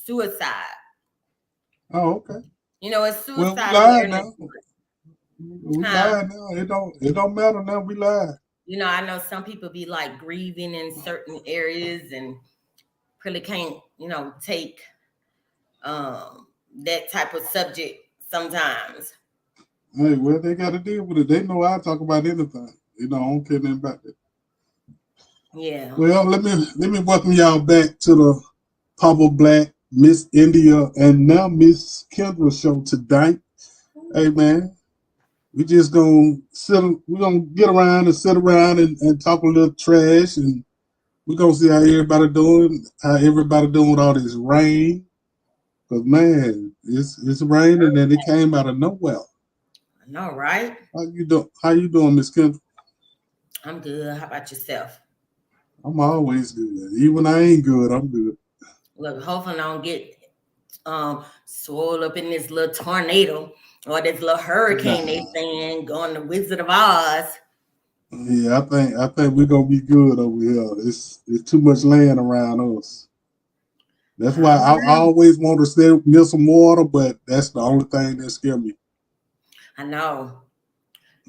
suicide. Oh, okay. It's Well, we suicide lied awareness now. month. We Huh? lied now. It don't matter now. We lied. I know some people be like grieving in certain areas and really can't, take that type of subject sometimes. Hey, well, they got to deal with it. They know I talk about anything. I don't care nothing about that. Yeah. Well, let me welcome y'all back to the Papa Black, Miss India, and now Miss Kendra show tonight. Hey man, we just gonna sit. We're gonna get around and sit around and talk a little trash, and we're gonna see how everybody doing. How everybody doing with all this rain. Cause man, it's raining and it came out of nowhere. I know, right? How you doing, Miss Kendra? I'm good. How about yourself? I'm always good. Even when I ain't good, I'm good. Look, hopefully I don't get swole up in this little tornado or this little hurricane they Nah. saying going to Wizard of Oz. Yeah, I think we're gonna be good over here. It's too much land around us. That's I why don't I know. always want to stay near some water, but that's the only thing that scares me. I know.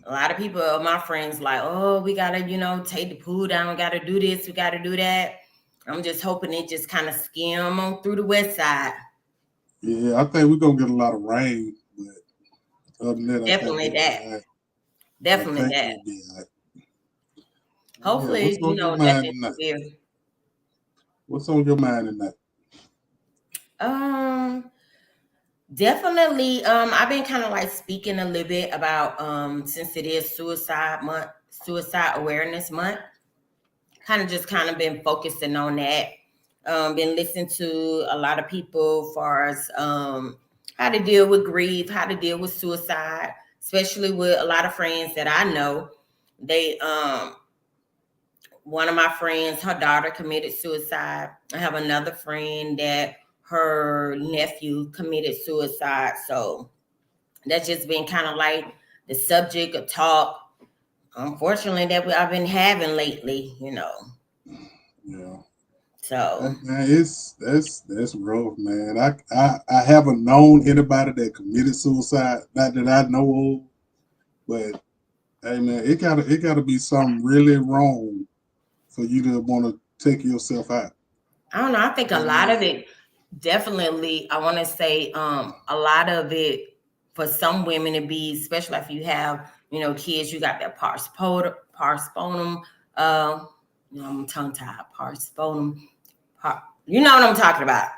A lot of people, my friends, like, oh, we gotta, take the pool down. We gotta do this. We gotta do that. I'm just hoping it just kind of skim on through the west side. Yeah, I think we're gonna get a lot of rain, but other than that, I think Definitely we'll be that. all right. I Definitely think that. we'll be all right. Yeah, what's Hopefully, on your mind nothing tonight? severe. What's on your mind tonight? Um, Definitely. I've been kind of like speaking a little bit about since it is suicide month, suicide awareness month. Kind of been focusing on that. Been listening to a lot of people far as how to deal with grief, how to deal with suicide, especially with a lot of friends that I know. They One of my friends, her daughter committed suicide. I have another friend that her nephew committed suicide. So that's just been kind of like the subject of talk, unfortunately, I've been having lately. Yeah. So Man, that's rough, man. I haven't known anybody that committed suicide, not that I know of, but hey man, it gotta be something really wrong for you to want to take yourself out. I don't know. I think a Hey lot of man, it, definitely, I want to say a lot of it for some women to be, especially if you have, kids, you got that parsponum, I'm tongue tied, parsponum, you know what I'm talking about.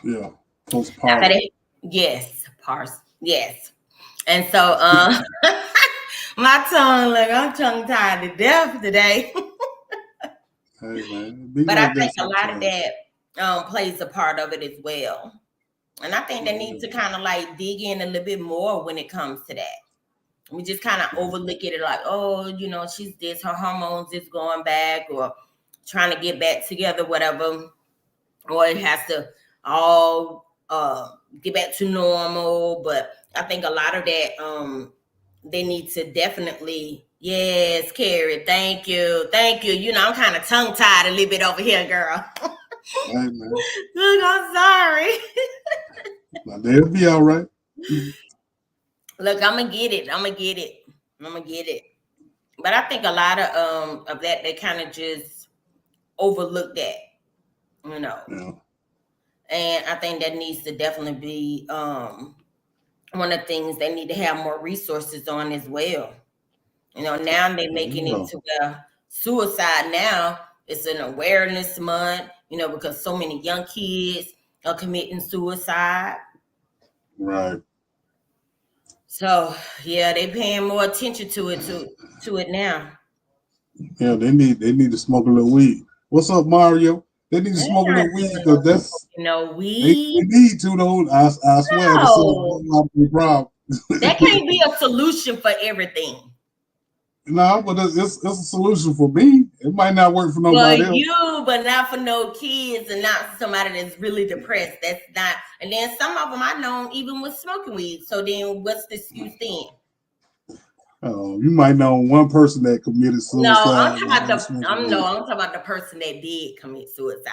yeah, After postpartum. they, yes, yes. And so my tongue, like I'm tongue tied to death today. Hey man, it be But I like that think a lot of sometimes. that plays a part of it as well. And I think they need Yeah, to kind of like dig in a little bit more when it comes to that. We just kind of yeah, overlook it like, oh, she's this, her hormones is going back or trying to get back together, whatever. Or it has to all get back to normal. But I think a lot of that they need to definitely, yes, Carrie, thank you. Thank you. I'm kind of tongue tied a little bit over here, girl. hey man, Look, I'm sorry. now they'll be all right. Look, I'm gonna get it. I'm gonna get it. I'm gonna get it. But I think a lot of that they kind of just overlook that, you know. Yeah, And I think that needs to definitely be one of the things they need to have more resources on as well. Now they're there you making it go. to where suicide now is an awareness month, because so many young kids are committing suicide. Right. So yeah, they paying more attention to it now. Yeah, they need to smoke a little weed. What's up, Mario? They need to They're smoke a not little weed doing because that's no they weed. need to though. I swear to solve No, a lot of the problem. that can't be a solution for everything. No, but it's a solution for me. It might not work for For nobody else. you, but not for no kids and not for somebody that's really depressed. That's not. And then some of them I know even with smoking weed. So then what's the excuse then? You might know one person that committed No, I'm suicide talking while about they smoking I'm weed. talking about the person that did commit suicide.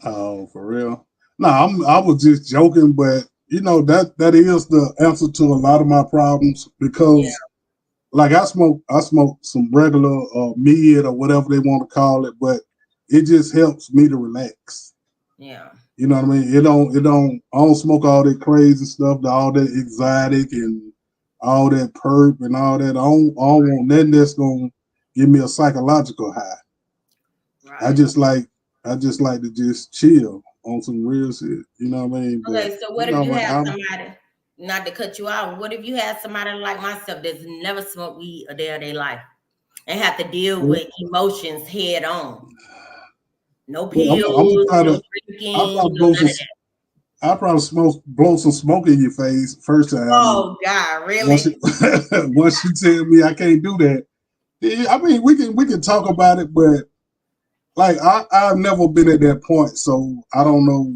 Oh, for real? No, I was just joking, but that is the answer to a lot of my problems Yeah, because like I smoke some regular mid or whatever they want to call it, but it just helps me to relax. yeah, You know what I mean? I don't smoke all that crazy stuff, all that exotic and all that perp and all that. I don't want nothing that's gonna give me a psychological high. I right. just like I just like to just chill on some real shit. You know what I mean? But Okay, so you what if know, you like have I'm somebody, not to cut you out, what if you have somebody like myself that's never smoked weed a day of their life and have to deal well, with emotions head on? No I'm gonna pills, try no to I drinking, probably no none of that. blow some smoke in your face first time. And Oh God, once you really? once you tell me I can't do that, yeah, I mean we can talk about it, but like I've never been at that point, so I don't know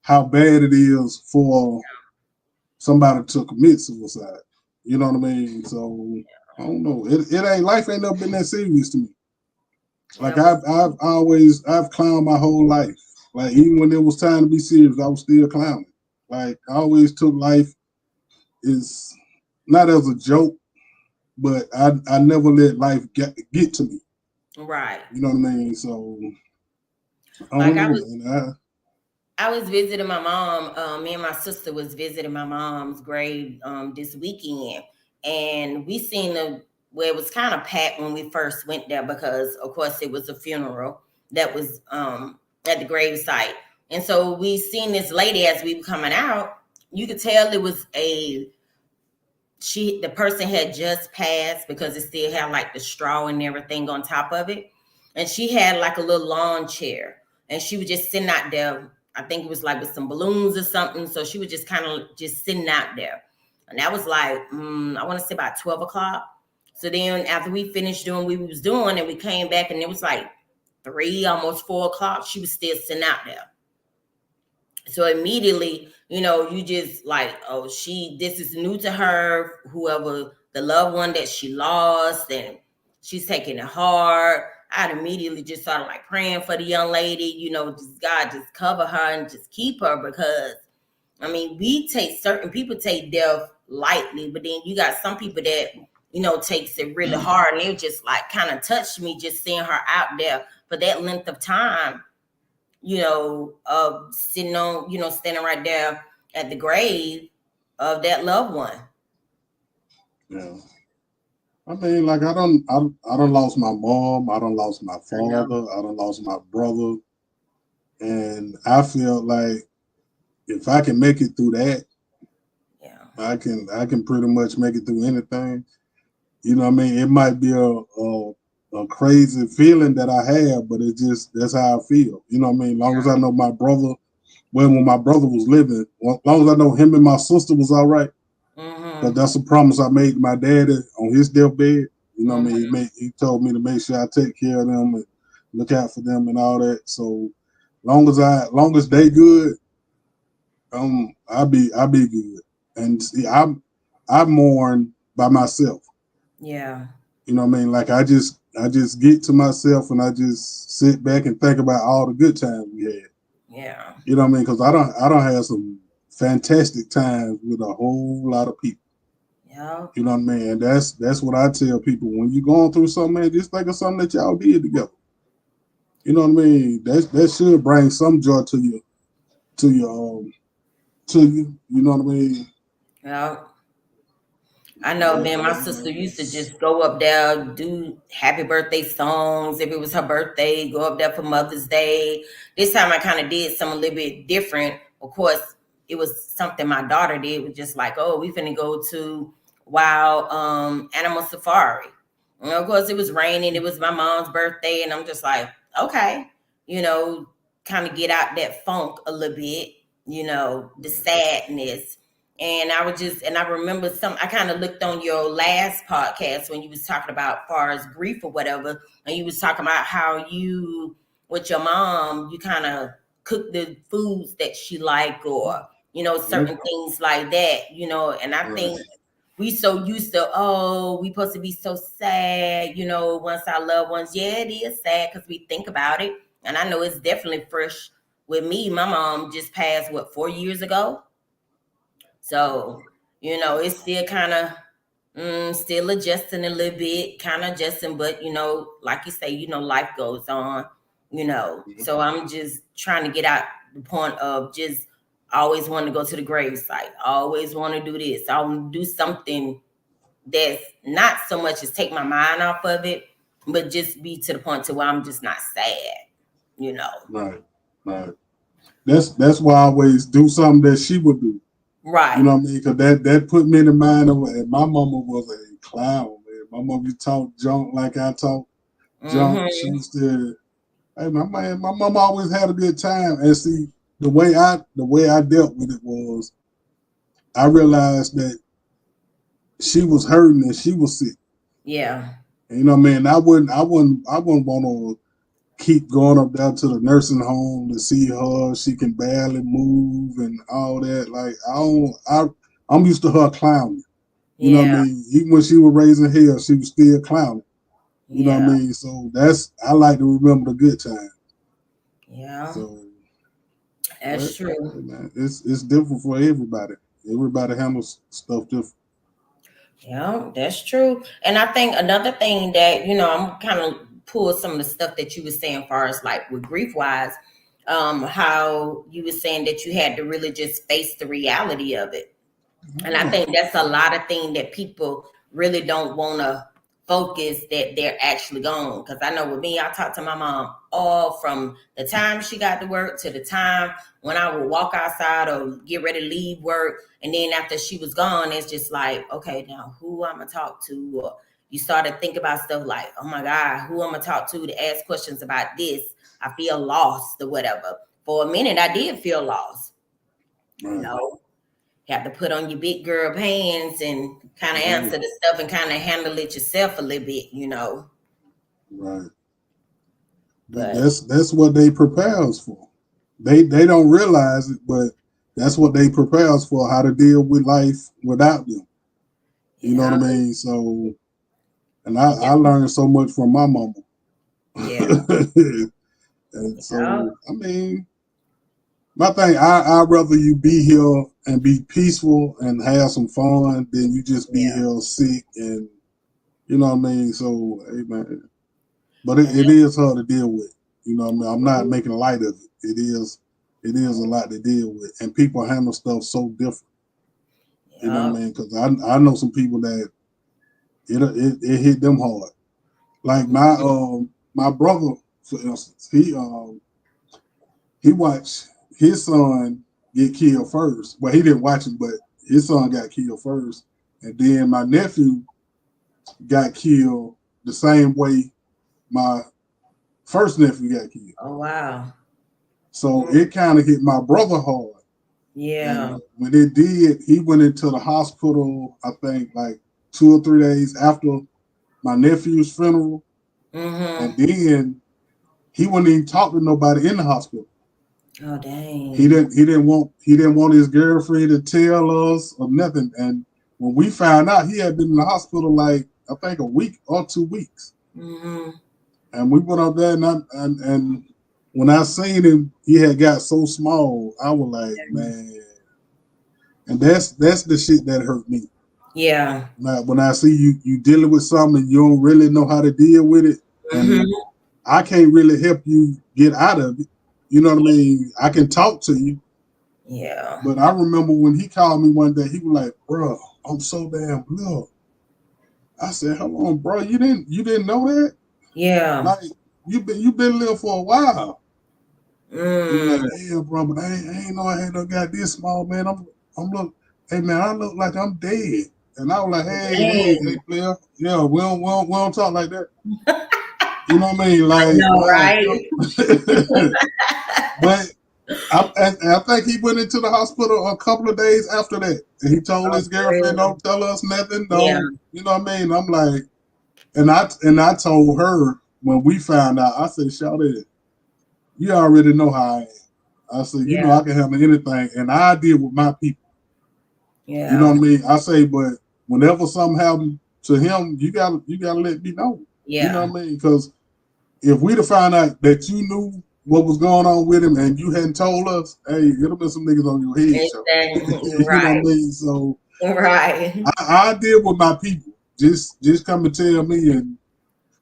how bad it is for somebody to commit suicide. You know what I mean? So I don't know. It ain't life ain't never been that serious to me. Yeah, Like but I've clowned my whole life. Like even when it was time to be serious, I was still clowning. Like I always took life is not as a joke, but I never let life get to me. right. You know what I mean? So I Like don't know, man. I was visiting my mom. Me and my sister was visiting my mom's grave this weekend, and we seen the where it was kind of packed when we first went there because, of course, it was a funeral that was at the grave site, and so we seen this lady as we were coming out. You could tell it was the person had just passed because it still had like the straw and everything on top of it, and she had like a little lawn chair, and she was just sitting out there. I think it was like with some balloons or something, so she was just kind of just sitting out there, and that was like I want to say about 12 o'clock. So then after we finished doing what we was doing and we came back and it was like 3 almost 4 o'clock, she was still sitting out there. So immediately, you just like, oh, this is new to her, whoever the loved one that she lost, and she's taking it hard. I'd immediately just started like praying for the young lady, just God just cover her and just keep her, because I mean, certain people take death lightly, but then you got some people that, takes it really hard, and it just like kind of touched me just seeing her out there for that length of time, sitting on, standing right there at the grave of that loved one. Yeah. I mean, like I don't lost my mom, I don't lost my I know. father, I don't lost my brother, and I feel like if I can make it through that, Yeah. I can pretty much make it through anything. You know what I mean? It might be a crazy feeling that I have, but it just that's how I feel. You know what I mean? As long as I know my brother, when my brother was living, as long as I know him and my sister was all right, because Mm-hmm. that's a promise I made to my daddy on his deathbed. You know what I mean? Mm-hmm. He told me to make sure I take care of them and look out for them and all that. So long as they good, I be good. And see, I mourn by myself. Yeah. You know what I mean? Like I just get to myself and I just sit back and think about all the good times we had. Yeah. You know what I mean? Because I don't have some fantastic times with a whole lot of people. Yeah. You know what I mean? And that's what I tell people when you're going through something, man. Just think of something that y'all did together. You know what I mean? That should bring some joy to your to you. You know what I mean? Yeah. I know, man. My sister used to just go up there, do happy birthday songs. If it was her birthday, go up there for Mother's Day. This time I kind of did something a little bit different. Of course, it was something my daughter did. It was just like, oh, we finna go to wild animal safari. And of course, it was raining. It was my mom's birthday, and I'm just like, okay, you know, kind of get out that funk a little bit, the sadness. And I remember I kind of looked on your last podcast when you was talking about far as grief or whatever, and you was talking about how you, with your mom, you kind of cook the foods that she like, or, Yeah, certain things like that, and I right. think we so used to, oh, we supposed to be so sad, once our loved ones, yeah, it is sad because we think about it. And I know it's definitely fresh with me, my mom just passed 4 years ago. So, it's still kind of still adjusting a little bit, kind of adjusting, but like you say, life goes on, So I'm just trying to get out the point of just always want to go to the grave site, always want to do this, I want to do something that's not so much as take my mind off of it, but just be to the point to where I'm just not sad. Right, right. That's why I always do something that she would do. You Right. know what I mean? Because that put me in the mind of, and my mama was a clown, man. My mama used to talk junk like I talk junk. She Mm-hmm. used to, hey, my mama always had a good time. And see, the way I dealt with it was, I realized that she was hurting and she was sick. Yeah. And, you know what I mean? I wouldn't want to keep going up there to the nursing home to see her. She can barely move and all that. Like I'm used to her clowning. You know what I Yeah. mean? Even when she was raising hell, she was still clowning. You know what I Yeah. mean? So I like to remember the good times. Yeah. So, but That's true. man, it's different for everybody. Everybody handles stuff different. Yeah, that's true. And I think another thing that, I'm kind of pull some of the stuff that you were saying far as like with grief wise, how you were saying that you had to really just face the reality of it. And I Yeah, think that's a lot of things that people really don't want to focus that they're actually gone. Because I know with me, I talked to my mom all from the time she got to work to the time when I would walk outside or get ready to leave work. And then after she was gone, it's just like, okay, now who I'm going to talk to? Or you start to think about stuff like, oh my God, who I'm going to talk to ask questions about this. I feel lost or whatever. For a minute, I did feel lost, you right. know you have to put on your big girl pants and kind of Yeah, answer the stuff and kind of handle it yourself a little bit. right. But But that's what they prepare us for. They don't realize it, but that's what they prepare us for, how to deal with life without them. You know what yeah, I mean? So, and I learned so much from my mama. yeah, And yeah, so, I mean, my thing, I'd rather you be here and be peaceful and have some fun than you just be yeah. here sick and, you know what I mean? So, hey, man, but And it is hard to deal with. You know what I mean? I'm not mhm, making light of it. It is a lot to deal with. And people handle stuff so different. You know yeah, what I mean? Because I know some people that it hit them hard. Like my brother, for instance, he watched his son get killed first. Well, he didn't watch him, but his son got killed first, and then my nephew got killed the same way my first nephew got killed. oh wow, So mm, it kind of hit my brother hard. yeah, And when it did, he went into the hospital, I think like 2 or 3 days after my nephew's funeral. And mm-hmm. then he wouldn't even talk to nobody in the hospital. Oh He dang, didn't he didn't want his girlfriend to tell us or nothing. And when we found out, he had been in the hospital like I think a week or 2 weeks. mm-hmm. And we went up there and when I seen him, he had got so small. I was like, man. And that's the shit that hurt me. Yeah, When I see you dealing with something and you don't really know how to deal with it, and mm-hmm. I can't really help you get out of it. You know what I mean? I can talk to you, Yeah, but I remember when he called me one day, he was like, "Bro, I'm so damn blue." I said, "Hold on, bro. You didn't know that? yeah, Like you been living for a while." He was mm, like, "Yeah, bro, but I ain't know I had no got this small, man. I'm look, hey man, I look like I'm dead." And I was like, hey, dang, player, yeah, we don't talk like that. You know what I mean? I Like, know, nah, right? but I think he went into the hospital a couple of days after that, and he told Oh, his for girlfriend, real? "Don't tell us nothing, Yeah, don't." You know what I mean? I'm like, and I told her when we found out, I said, "Shawty, you already know how I am." I said, "You know yeah, I can handle anything, and I deal with my people." You know yeah, what I mean? I say, but whenever something happened to him, you gotta let me know. You know yeah, what I mean? Because if we'd have found out that you knew what was going on with him and you hadn't told us, hey, it'd have been some niggas on your head show. You know what I Right, mean? So right. I deal with my people. Just come and tell me, and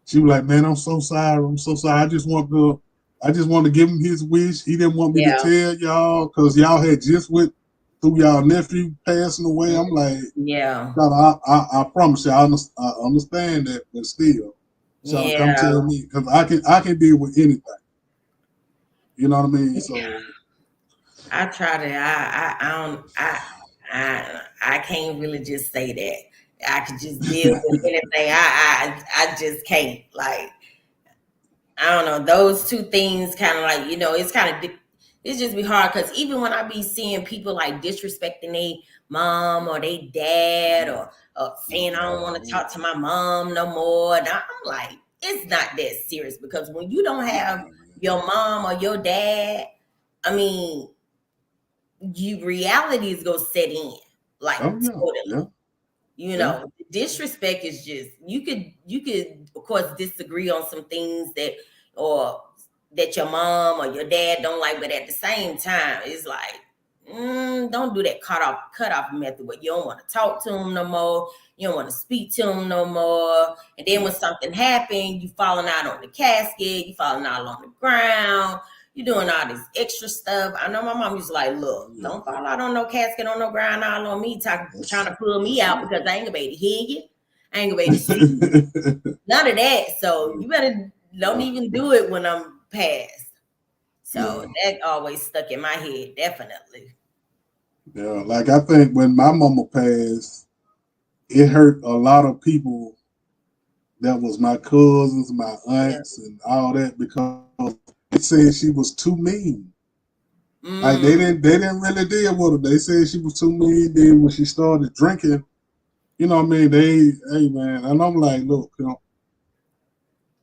she was like, "Man, I'm so sorry. I'm so sorry. I just want to give him his wish. He didn't want me to Yeah, tell y'all because y'all had just went through y'all nephew passing away." I'm like, yeah, God, I promise you, I understand that, but still, so come yeah. tell me because I can deal with anything. You know what I mean? So I try to. I don't. I can't really just say that. I could just deal with anything. I just can't. Like, I don't know. Those two things kind of like, it's kind of, it's just be hard because even when I be seeing people like disrespecting their mom or their dad or saying I don't want to talk to my mom no more, and I'm like, it's not that serious because when you don't have your mom or your dad, I mean, you realities go set in like oh yeah, totally. yeah, yeah, Disrespect is just you could of course disagree on some things that or that your mom or your dad don't like, but at the same time it's like, don't do that cut off method where you don't want to talk to them no more, you don't want to speak to them no more, and then when something happened, you falling out on the casket, you falling out on the ground, you doing all this extra stuff. I know my mom used to like, look, yeah. don't fall out on no casket, on no ground, all on me, trying to pull me That's out because I ain't gonna be able to hear you. I ain't gonna be able to see you. it. None of that. So you better don't Yeah, even do it when I'm past. So yeah, that always stuck in my head, definitely. yeah. Like I think when my mama passed, it hurt a lot of people that was my cousins, my Yeah. aunts, and all that because they said she was too mean. Like Mm, they didn't really deal with her. They said she was too mean. Then when she started drinking, you know what I mean? Hey man, and I'm like, look,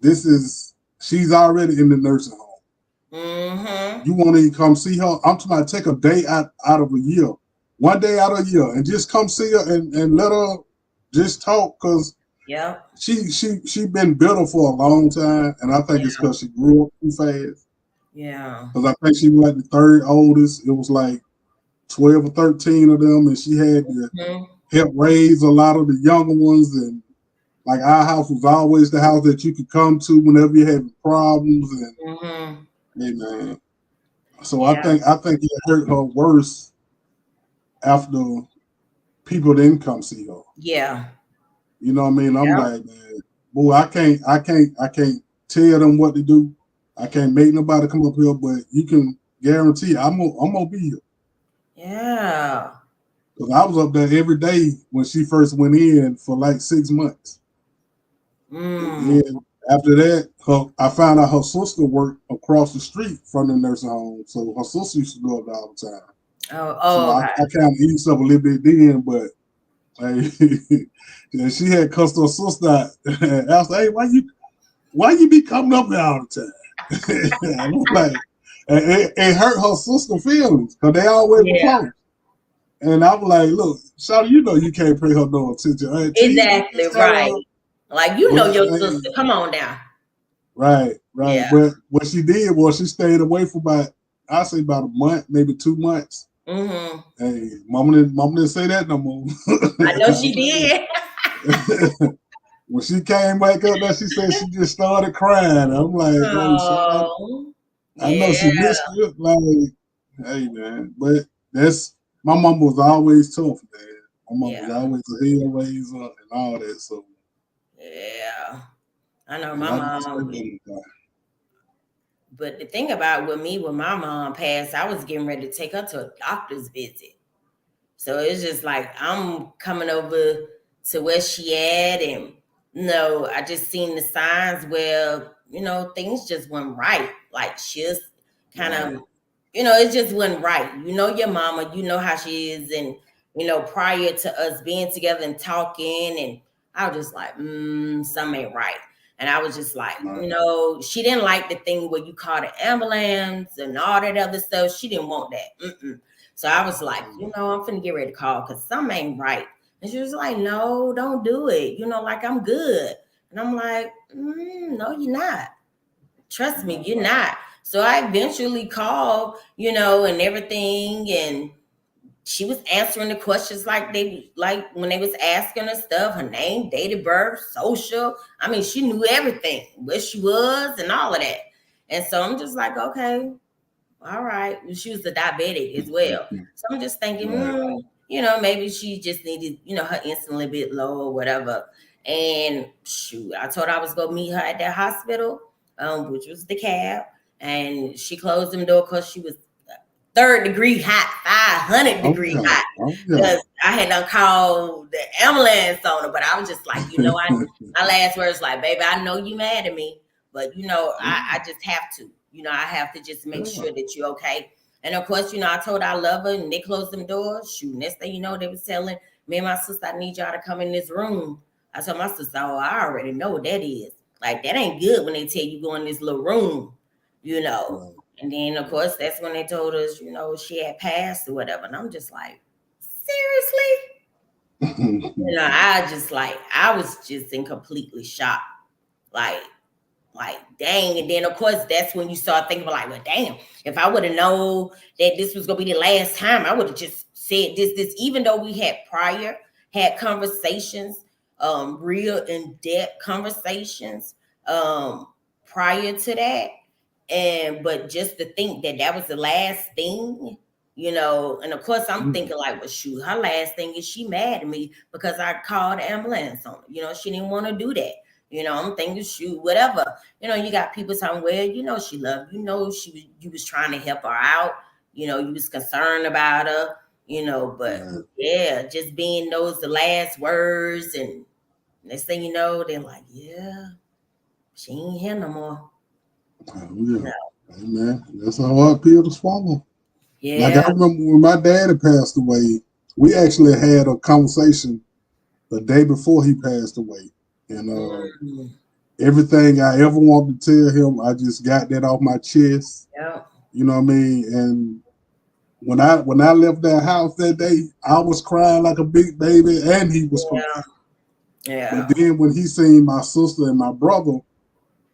this is she's already in the nursing home. mm-hmm. You want to come see her? I'm talking about take a day out of a year, 1 day out of a year, and just come see her and let her just talk because Yep. she been bitter for a long time, and I think it's Yeah. because she grew up too fast. Yeah. Because I think she was like the third oldest. It was like 12 or 13 of them, and she had to Mm-hmm. help raise a lot of the younger ones. And like our house was always the house that you could come to whenever you had problems. And Mm-hmm. hey man, so I Yeah. think I think it hurt her worse after people didn't come see her. Yeah. You know what I mean? I'm Yep. like, man, boy, I can't tell them what to do. I can't make nobody come up here, but you can guarantee I'm gonna be here. Yeah. Cause I was up there every day when she first went in for like 6 months. And Mm. then after that, I found out her sister worked across the street from the nursing home. So her sister used to go up there all the time. Oh, So oh, I okay. kind of eased up a little bit then, but hey, yeah, she had cussed her sister out. I was like, hey, why you be coming up there all the time? And I'm like, and it hurt her sister feelings because they always were Yeah. close. And I'm like, look, Shawty, you know you can't pay her no attention. Hey, tease her, Exactly. just tell Right. her. Like, you But know your hey, sister. Come on now. right, right. Yeah. But what she did was she stayed away for about, I say about a month, maybe 2 months. Mm-hmm. Hey, mama didn't say that no more. I know I'll she tell you. did. When she came back up there, she said she just started crying. I'm like, hey, son, Oh, I know yeah, she missed you. Like, hey, man. But that's, my mom was always tough, man. My mom was yeah, always a hell raiser and all that. So, yeah. I know and my I just pray mom. that it But the thing about with me, when my mom passed, I was getting ready to take her to a doctor's visit. So it's just like I'm coming over to where she at, and I just seen the signs where things just went right. Like she's kind right. of, it just went right. You know your mama, you know how she is, and prior to us being together and talking, and I was just like, something ain't right. And I was just like, Right. she didn't like the thing where you call the ambulance and all that other stuff. She didn't want that. So I was like, I'm finna get ready to call because something ain't right. And she was like, no, don't do it. Like I'm good. And I'm like, no, you're not. Trust me, you're not. So I eventually called, and everything, and she was answering the questions like when they was asking her stuff, her name, date of birth, social. I mean, she knew everything, where she was, and all of that. And so I'm just like, okay, all right. She was a diabetic as well. So I'm just thinking, Right. maybe she just needed, her insulin a bit low or whatever. And shoot, I told her I was gonna meet her at that hospital, which was the cab. And she closed them door because she was third degree hot, 500 Oh degree yeah. hot. Oh yeah. Because I had done called the ambulance on her, but I was just like, my last words like, baby, I know you mad at me, but I just have to. I have to just make Yeah. sure that you're okay. And of course, I told her I love her, and they closed them doors. Shoot, next thing you know, they was telling me and my sister, I need y'all to come in this room. I told my sister, oh, I already know what that is. Like, that ain't good when they tell you go in this little room, you know. Right. And then, of course, that's when they told us, she had passed or whatever. And I'm just like, seriously? I was just in completely shock. Like, dang. And then, of course, that's when you start thinking, like, well, damn, if I would have known that this was going to be the last time, I would have just said this, even though we had had conversations, real in-depth conversations, prior to that. But just to think that that was the last thing, and of course I'm thinking like, well, shoot, her last thing is she mad at me because I called the ambulance on her. She didn't want to do that. I'm thinking, shoot, whatever. You got people saying, well, she loved you was trying to help her out. You was concerned about her. But Right. yeah, just being those the last words, and next thing you know, they're like, yeah, she ain't here no more. Oh yeah. No. Amen. That's a hard pill to swallow. Like I Yeah. remember when my daddy passed away, we actually had a conversation the day before he passed away. And Mm, everything I ever wanted to tell him, I just got that off my chest. yeah. You know what I mean? And when I left that house that day, I was crying like a big baby, and he was crying. Yeah. But Yeah. then when he seen my sister and my brother,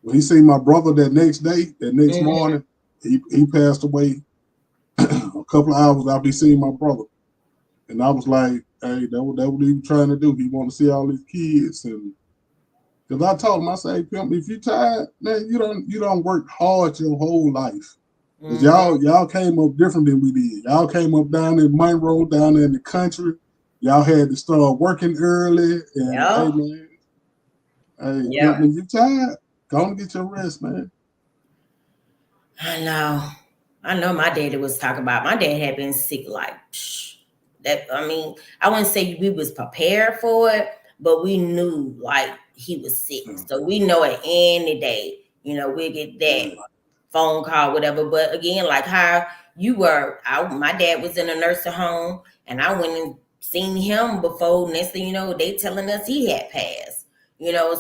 when he seen my brother that next day, that next Mhm. morning, he passed away a couple of hours after he seen my brother. And I was like, hey, that what he was trying to do. He want to see all his kids. And because I told him, I say, hey, Pimp, if you tired, man, you don't work hard your whole life. Because Mhm. y'all came up different than we did. Y'all came up down in Monroe, down in the country. Y'all had to start working early. And hey, Yeah. man, hey, Pimp, Yeah. when you tired, go and get your rest, man. I know. I know my daddy was talking about my dad had been sick like that. I mean, I wouldn't say we was prepared for it, but we knew like he was sick. Yeah, So we know at any day, we'll get that right. phone call, whatever. But again, like how you were, my dad was in a nursing home, and I went and seen him before. Next thing you know, they telling us he had passed.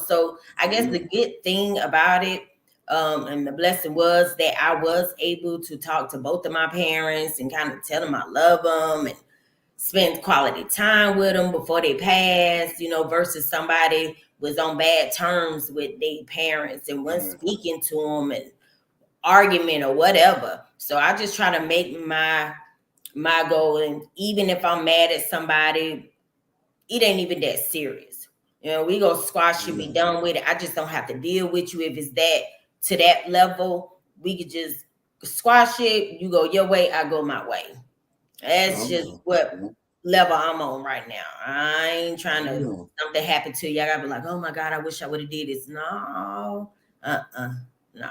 So I Oh, guess yeah. the good thing about it, and the blessing was that I was able to talk to both of my parents and kind of tell them I love them and spend quality time with them before they passed, versus somebody was on bad terms with their parents and wasn't Right. speaking to them and argument or whatever. So I just try to make my goal, and even if I'm mad at somebody, it ain't even that serious. We go squash it, be Yeah. done with it. I just don't have to deal with you if it's that to that level. We could just squash it. You go your way, I go my way. That's Oh, just yeah. what Yeah. level I'm on right now. I ain't trying Oh, to yeah. something happen to you. I gotta be like, oh my God, I wish I would have did this. No, no,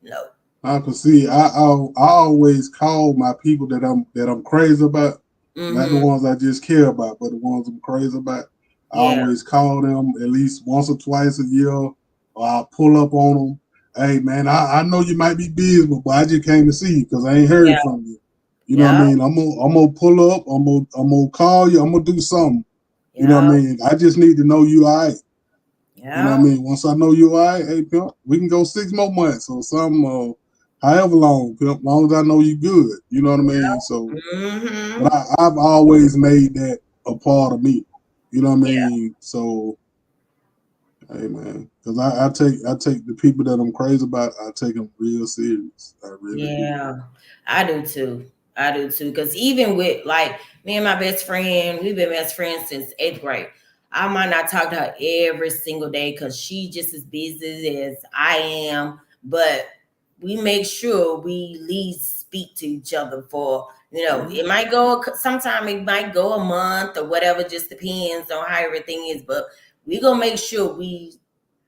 no. I can see. I always call my people that I'm crazy about, not the Mm-hmm. ones I just care about, but the ones I'm crazy about. I Yeah, always call them at least once or twice a year, or I'll pull up on them. Hey man, I know you might be busy, but I just came to see you because I ain't heard yeah, from you. You know what I yeah, mean? I'm gonna pull up. I'm gonna call you. I'm gonna do something. You know what I yeah, mean? I just need to know you all right. You know what I yeah, mean? Once I know you all right, hey pimp, we can go 6 more months or something, however long, pimp, long as I know you good. You know what I mean? So, but mm-hmm. I've always made that a part of me. You know what I Yeah, mean? So, Hey man, because I take the people that I'm crazy about. I take them real serious. I really do. Yeah, I do too. I do too. Because even with like me and my best friend, we've been best friends since eighth grade. I might not talk to her every single day because she just as busy as I am. But we make sure we at least speak to each other for, Yeah, it might go, sometime it might go a month or whatever, just depends on how everything is. But we gonna make sure we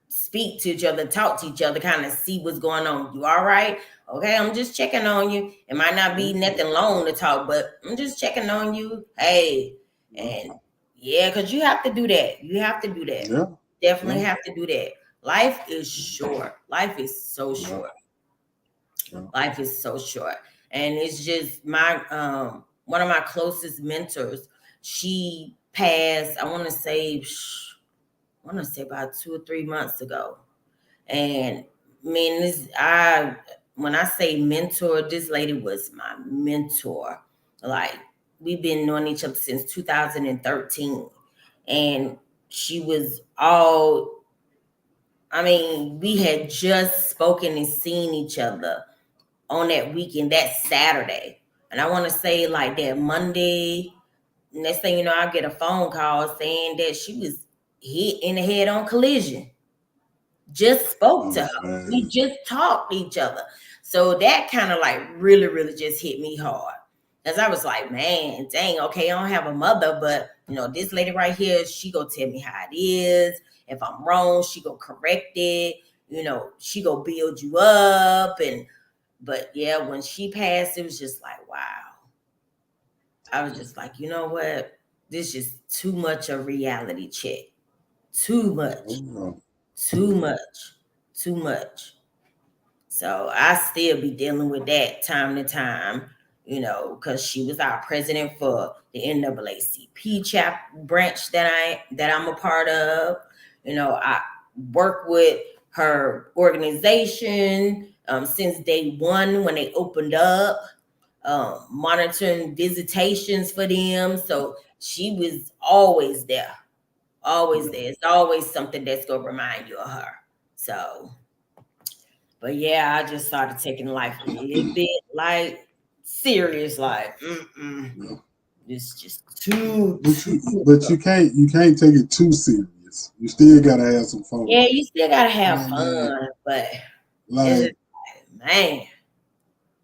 speak to each other, talk to each other, kind of see what's going on. You all right? Okay, I'm just checking on you. It might not be yeah, nothing long to talk, but I'm just checking on you. Hey, yeah, and yeah, because you have to do that. You have to do that. yeah, Definitely yeah, have to do that. Life is short. Life is so yeah, short. yeah. Life is so short. And it's just my one of my closest mentors, she passed, I want to say about 2 or 3 months ago. And man, this I when I say mentor, this lady was my mentor. Like we've been knowing each other since 2013. And she was all I mean, we had just spoken and seen each other on that weekend, that Saturday. And I want to say like that Monday, next thing you know, I get a phone call saying that she was hit in the head on collision. Just spoke to Oh her. We man, just talked to each other. So that kind of like really, really just hit me hard. Cause I was like, man, dang, okay, I don't have a mother, but this lady right here, she gonna tell me how it is. If I'm wrong, she gonna correct it. She gonna build you up. But yeah, when she passed, it was just like, wow. I was just like, you know what? This is too much a reality check. Too much. oh, Too much. Too much. So I still be dealing with that time to time, because she was our president for the NAACP branch that I'm a part of. I work with her organization since day one when they opened up, monitoring visitations for them. So she was always there, always yeah. there. It's always something that's gonna remind you of her. So but yeah, I just started taking life a little bit like serious, like Yeah. it's just too But too. you can't take it too serious. You still gotta have some fun. Yeah, you still gotta You know have what I mean? fun, but it's Like, just man,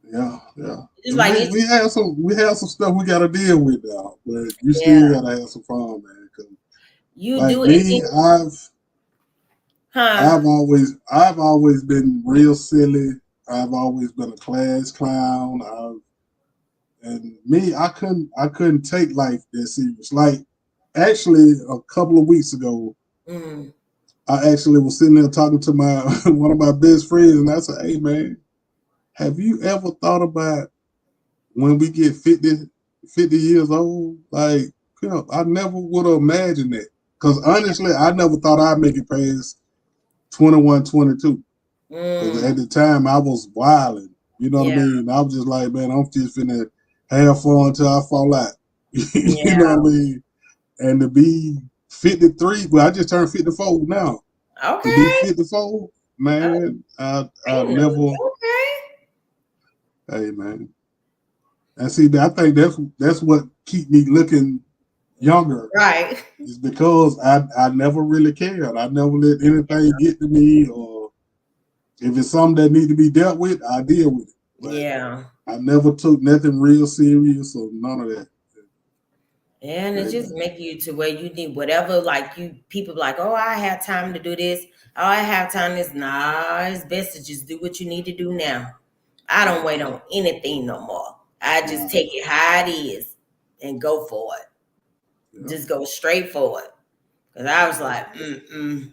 yeah, yeah. it's And like we it's we have some stuff we gotta deal with now, but you yeah. still gotta have some fun, man. 'Cause You like do it, me, huh? I've always been real silly. I've always been a class clown. And me, I couldn't take life that serious. Like actually, a couple of weeks ago, Mm, I actually was sitting there talking to my one of my best friends, and I said, "Hey man, have you ever thought about when we get 50 years old? Like, I never would have imagined that. Because honestly, I never thought I'd make it past 21, 22. Because mm, at the time, I was wilding. You know what I yeah, mean? I was just like, man, I'm just finna have fun until I fall out. You know yeah. what I mean? And to be 53, well, I just turned 54 now. To be Okay. 54, Oh, man, I I know. never, Okay. hey, man. And see, I think that's what keep me looking younger Right. is because I never really cared. I never let anything get to me, or if it's something that need to be dealt with, I deal with it. But Yeah. I never took nothing real serious or none of that. And it Hey just man, make you to where you need whatever, like you people like, oh, I have time to do this. Oh, I have time this. Nah, it's best to just do what you need to do now. I don't wait on anything no more. I just nah, take it how it is and go for it. yeah, Just go straight for it. Cause I was like, mm.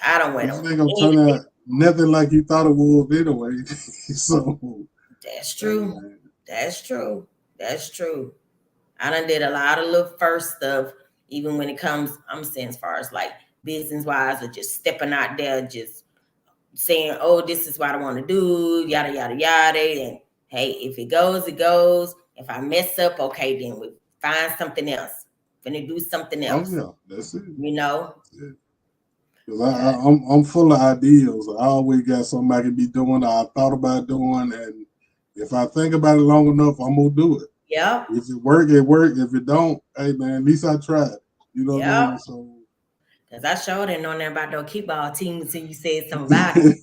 I don't wait because on it ain't gonna turn anything. out nothing like you thought it would anyway. So, That's hey true. man, That's true. That's true. I done did a lot of little first stuff, even when it comes, I'm saying as far as like business wise, or just stepping out there, just saying, oh, this is what I want to do, yada, yada, yada. And hey, if it goes, it goes. If I mess up, okay, then we find something else. Gonna do something oh else, yeah, that's it. you know? That's it. Cause I'm full of ideas. I always got something I can be doing. I thought about doing, and if I think about it long enough, I'm gonna do it. Yep. If it work, it work. If it don't, hey man, at least I tried. You know what I Yep. mean? So, Because I sure didn't know nothing about no kickball team until you said something about it.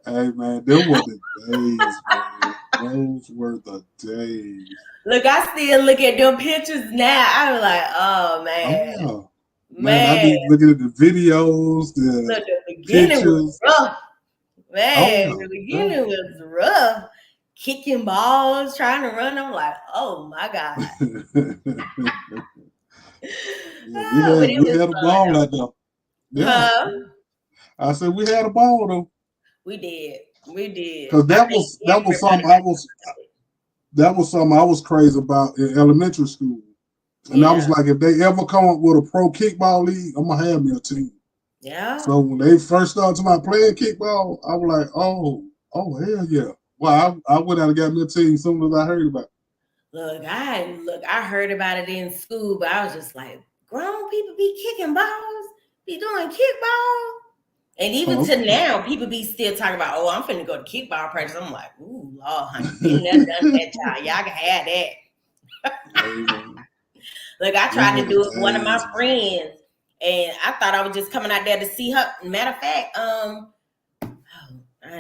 hey man, them were the days, man. Those were the days. Look, I still look at them pictures now. I was like, oh Oh man, yeah, man. I man. be looking at the videos, the Look, the beginning was pictures. rough. Oh Man, yeah, the yeah. beginning was rough. Kicking balls, trying to run. I'm like, oh my God. Yeah, Oh, but it we was had a fun ball out there. though. Yeah, I said we had a ball though, We did. We did. because I think that was everybody something got something out of it. that was something I was crazy about in elementary school, and I was Yeah. like, if they ever come up with a pro kickball league, I'm gonna have me a team. Yeah. So when they first started to my playing kickball, I was like, oh hell yeah. Well, I went out and got me a team as soon as I heard about it. I heard about it in school, but I was just like, grown people be kicking balls, be doing kickball. And even Oh, to now, people be still talking about, oh, I'm finna go to kickball practice. I'm like, ooh, Lord, honey, been there, done that, child. Y'all can have that. amen. Look, I Them tried were to the do it with one of my days, man. friends, and I thought I was just coming out there to see her. Matter of fact, I'm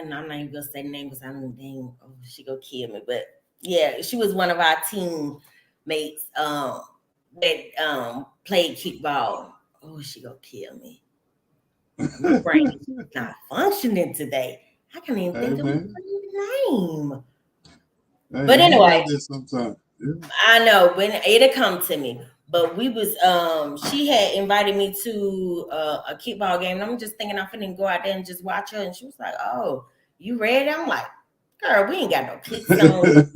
not even gonna say the name because I don't think she gonna kill me. But yeah, she was one of our teammates that played kickball. Oh, she gonna kill me. My brain is not functioning today. I can't even think of Amen. her name. Hey, But I'm anyway, like this sometimes. Yeah. I know, but it'll come to me. But we was she had invited me to a kickball game, and I'm just thinking I'm finna go out there and just watch her. And she was like, "Oh, you ready?" I'm like, "Girl, we ain't got no clicks on.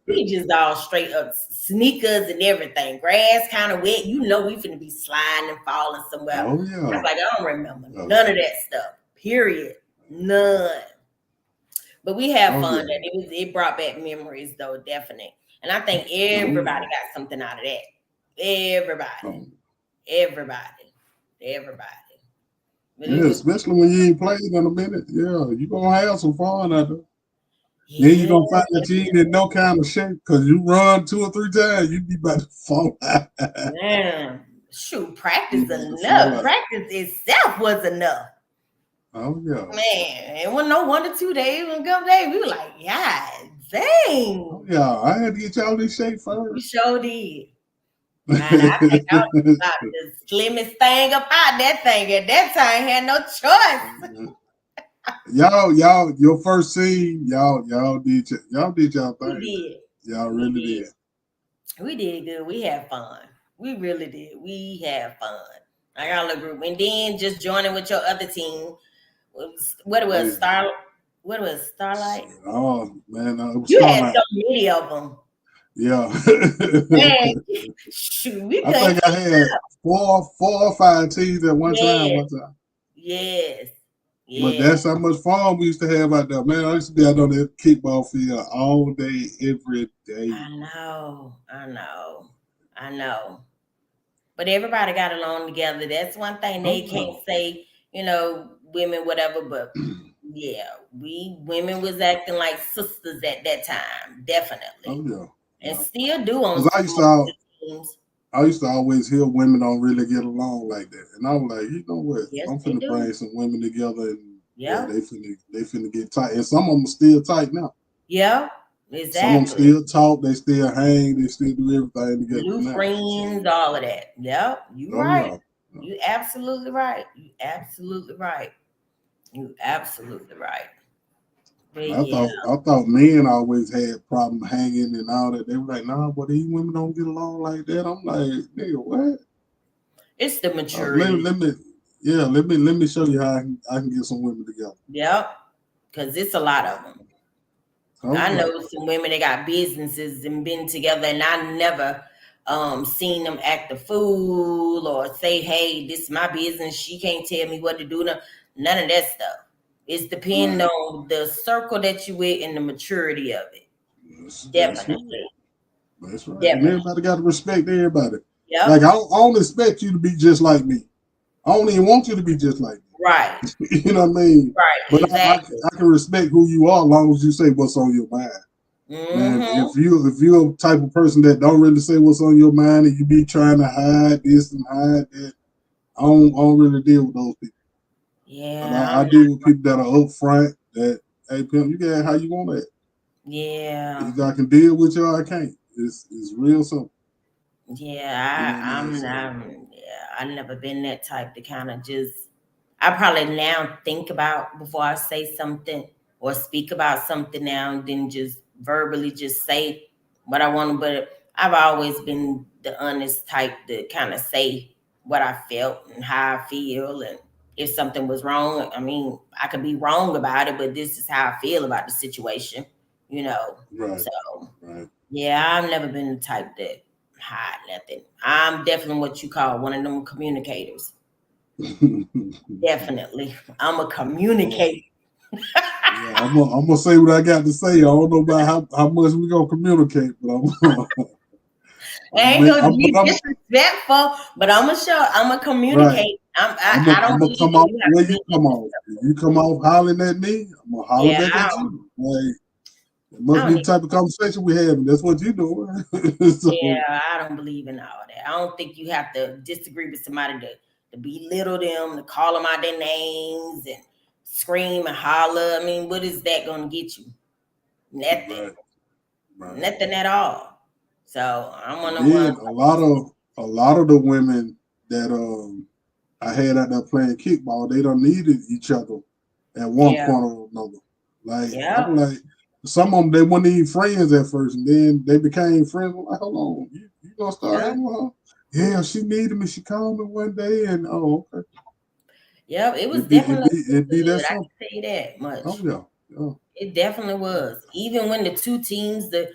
We just all straight up sneakers and everything. Grass kind of wet. You know we finna be sliding and falling somewhere." Oh I was yeah. like, I don't remember Oh, none of that stuff. Period. None. But we had oh fun. yeah. And it brought back memories though, definitely. And I think Oh everybody yeah. got something out of that. Everybody, Oh, everybody, everybody. But it yeah, was, especially when you ain't played in a minute. Yeah, you gonna have some fun out there. Then you yeah, gonna find that you ain't in no kind of shape because you run 2 or 3 times, you be about to fall out. man. Shoot, You practice about to fall enough. out. Practice itself was enough. Oh yeah. Man, it wasn't no 1 or 2 days. One couple days, we were like, yeah, Oh dang. yeah. I had to get y'all in shape We first. sure did. Man, I think I was about the slimmest thing up out that thing. At that time, had no choice. Your first scene, y'all did y'all We thing. did. Y'all We really did. did. We did good. We had fun. We really did. We had fun. I got a little group. And then just joining with your other team. What it Oh was, yeah. what it was, Starlight? Oh man, it was You had Starlight. so many of them. Yeah. Man, shoot, we I couldn't think I keep had up. four or five teams at one time. Yes, One time. yes, But yes. that's how much fun we used to have out there. Man, I used to be out on that kickball field all day, every day. I know. I know. I know. But everybody got along together. That's one thing Oh they can't yeah. say, women, whatever, but yeah, we women was acting like sisters at that time, definitely. Oh yeah. And Yeah. still do on Because some of the teams. I used to always hear women don't really get along like that. And I was like, you know what? Yes, I'm they finna do. bring some women together and yeah, Yeah. they finna get tight. And some of them are still tight now. Yeah. Some of them Exactly. still talk, they still hang, they still do everything together New now. So friends, all of that. Yep. You oh right. yeah. You absolutely right. You absolutely right. You absolutely right. But yeah. I thought men always had problem hanging and all that. They were like, nah, but these women don't get along like that. I'm like, nigga, what? It's the Let, maturity. let me let me show you how I can get some women together. Yep. Because it's a lot of them. Oh I yeah. know some women that got businesses and been together, and I never seen them act a fool or say, "Hey, this is my business. She can't tell me what to do." No, none of that stuff. It's depending Right. on the circle that you with and the maturity of it. That's right. Definitely, That's right. And definitely. everybody got to respect everybody. Yep. Like I don't expect you to be just like me. I don't even want you to be just like Right. me. You know what I mean? Right. But Exactly. I can respect who you are as long as you say what's on your mind. Man, Mm-hmm. if you're a type of person that don't really say what's on your mind and you be trying to hide this and hide that, I don't really deal with those people. But Yeah. I deal with people that are upfront. That hey, pimp, you get how you want it. Yeah. Either I can deal with you or I can't. It's real simple. You Yeah. know what I mean? I'm. So Yeah. I've never been that type to kind of just. I probably now think about before I say something or speak about something now, and then just verbally just say what I want to. But I've always been the honest type to kind of say what I felt and how I feel, and if something was wrong, I mean, I could be wrong about it, but this is how I feel about the situation, you know. right, So right. yeah, I've never been the type that hide nothing. I'm definitely what you call one of them communicators. Definitely. I'm a Well, communicator. yeah, I'm gonna say what I got to say. I don't know about how much we gonna communicate, but I I'm gonna ain't make. gonna be But I'm disrespectful, but I'm a right. communicate. I I'm don't gonna believe come in off you the have way to you be come off. If disrespectful. you come off hollering at me, I'm gonna holler Yeah, back at I don't, you. Like it I must be don't the even, type of conversation we have, and that's what you're doing. So yeah, I don't believe in all that. I don't think you have to disagree with somebody to belittle them, to call them out their names and scream and holler. I mean, what is that gonna get you? Nothing. right, right. Nothing at all. So I'm one And of them ones then a lot of the women that I had out there playing kickball, they don't needed each other at one yeah, point or another. Like I yeah, was like, some of them they weren't even friends at first, and then they became friends. I'm like, hold on, you gonna start yeah. hanging with her? Yeah, she needed me. She called me one day, and oh, okay, Yep, it was definitely it be that good. I simple. can tell you that Oh much. yeah, yeah, It definitely was. Even when the two teams, the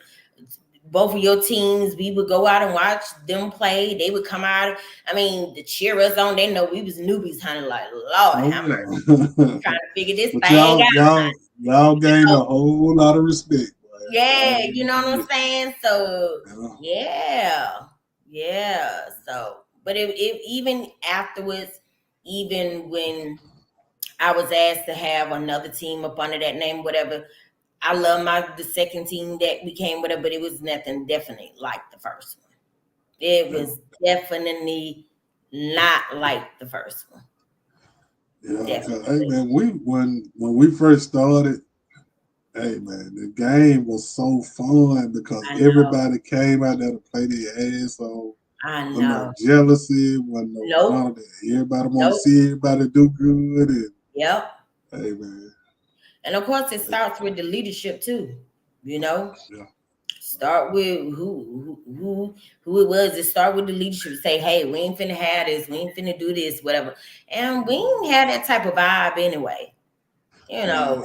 both of your teams, we would go out and watch them play. They would come out. I mean, the cheer us on. They know we was newbies, honey. Like, Lord, oh I'm yeah. trying to figure this But thing out. y'all You gained a know? whole lot of respect. Boy. Y'all Yeah, you really know what I'm did. saying. So Yeah. yeah, yeah. So, but it even afterwards, even when I was asked to have another team up under that name, whatever. I love the second team that became whatever, but it was nothing definitely like the first one. It Yeah. was definitely not like the first one. Yeah, cause hey Definitely. man, when we first started, hey man, the game was so fun because I know. everybody came out there to play their ass off. I With no know. jealousy, with no none Nope. of that. Everybody want to Nope. see everybody do good, and Yep. hey man, And of course, it like, starts with the leadership too. You know, yeah, start with who it was. It start with the leadership. Say, hey, we ain't finna have this. We ain't finna do this. Whatever. And we ain't have that type of vibe anyway. You nah, know,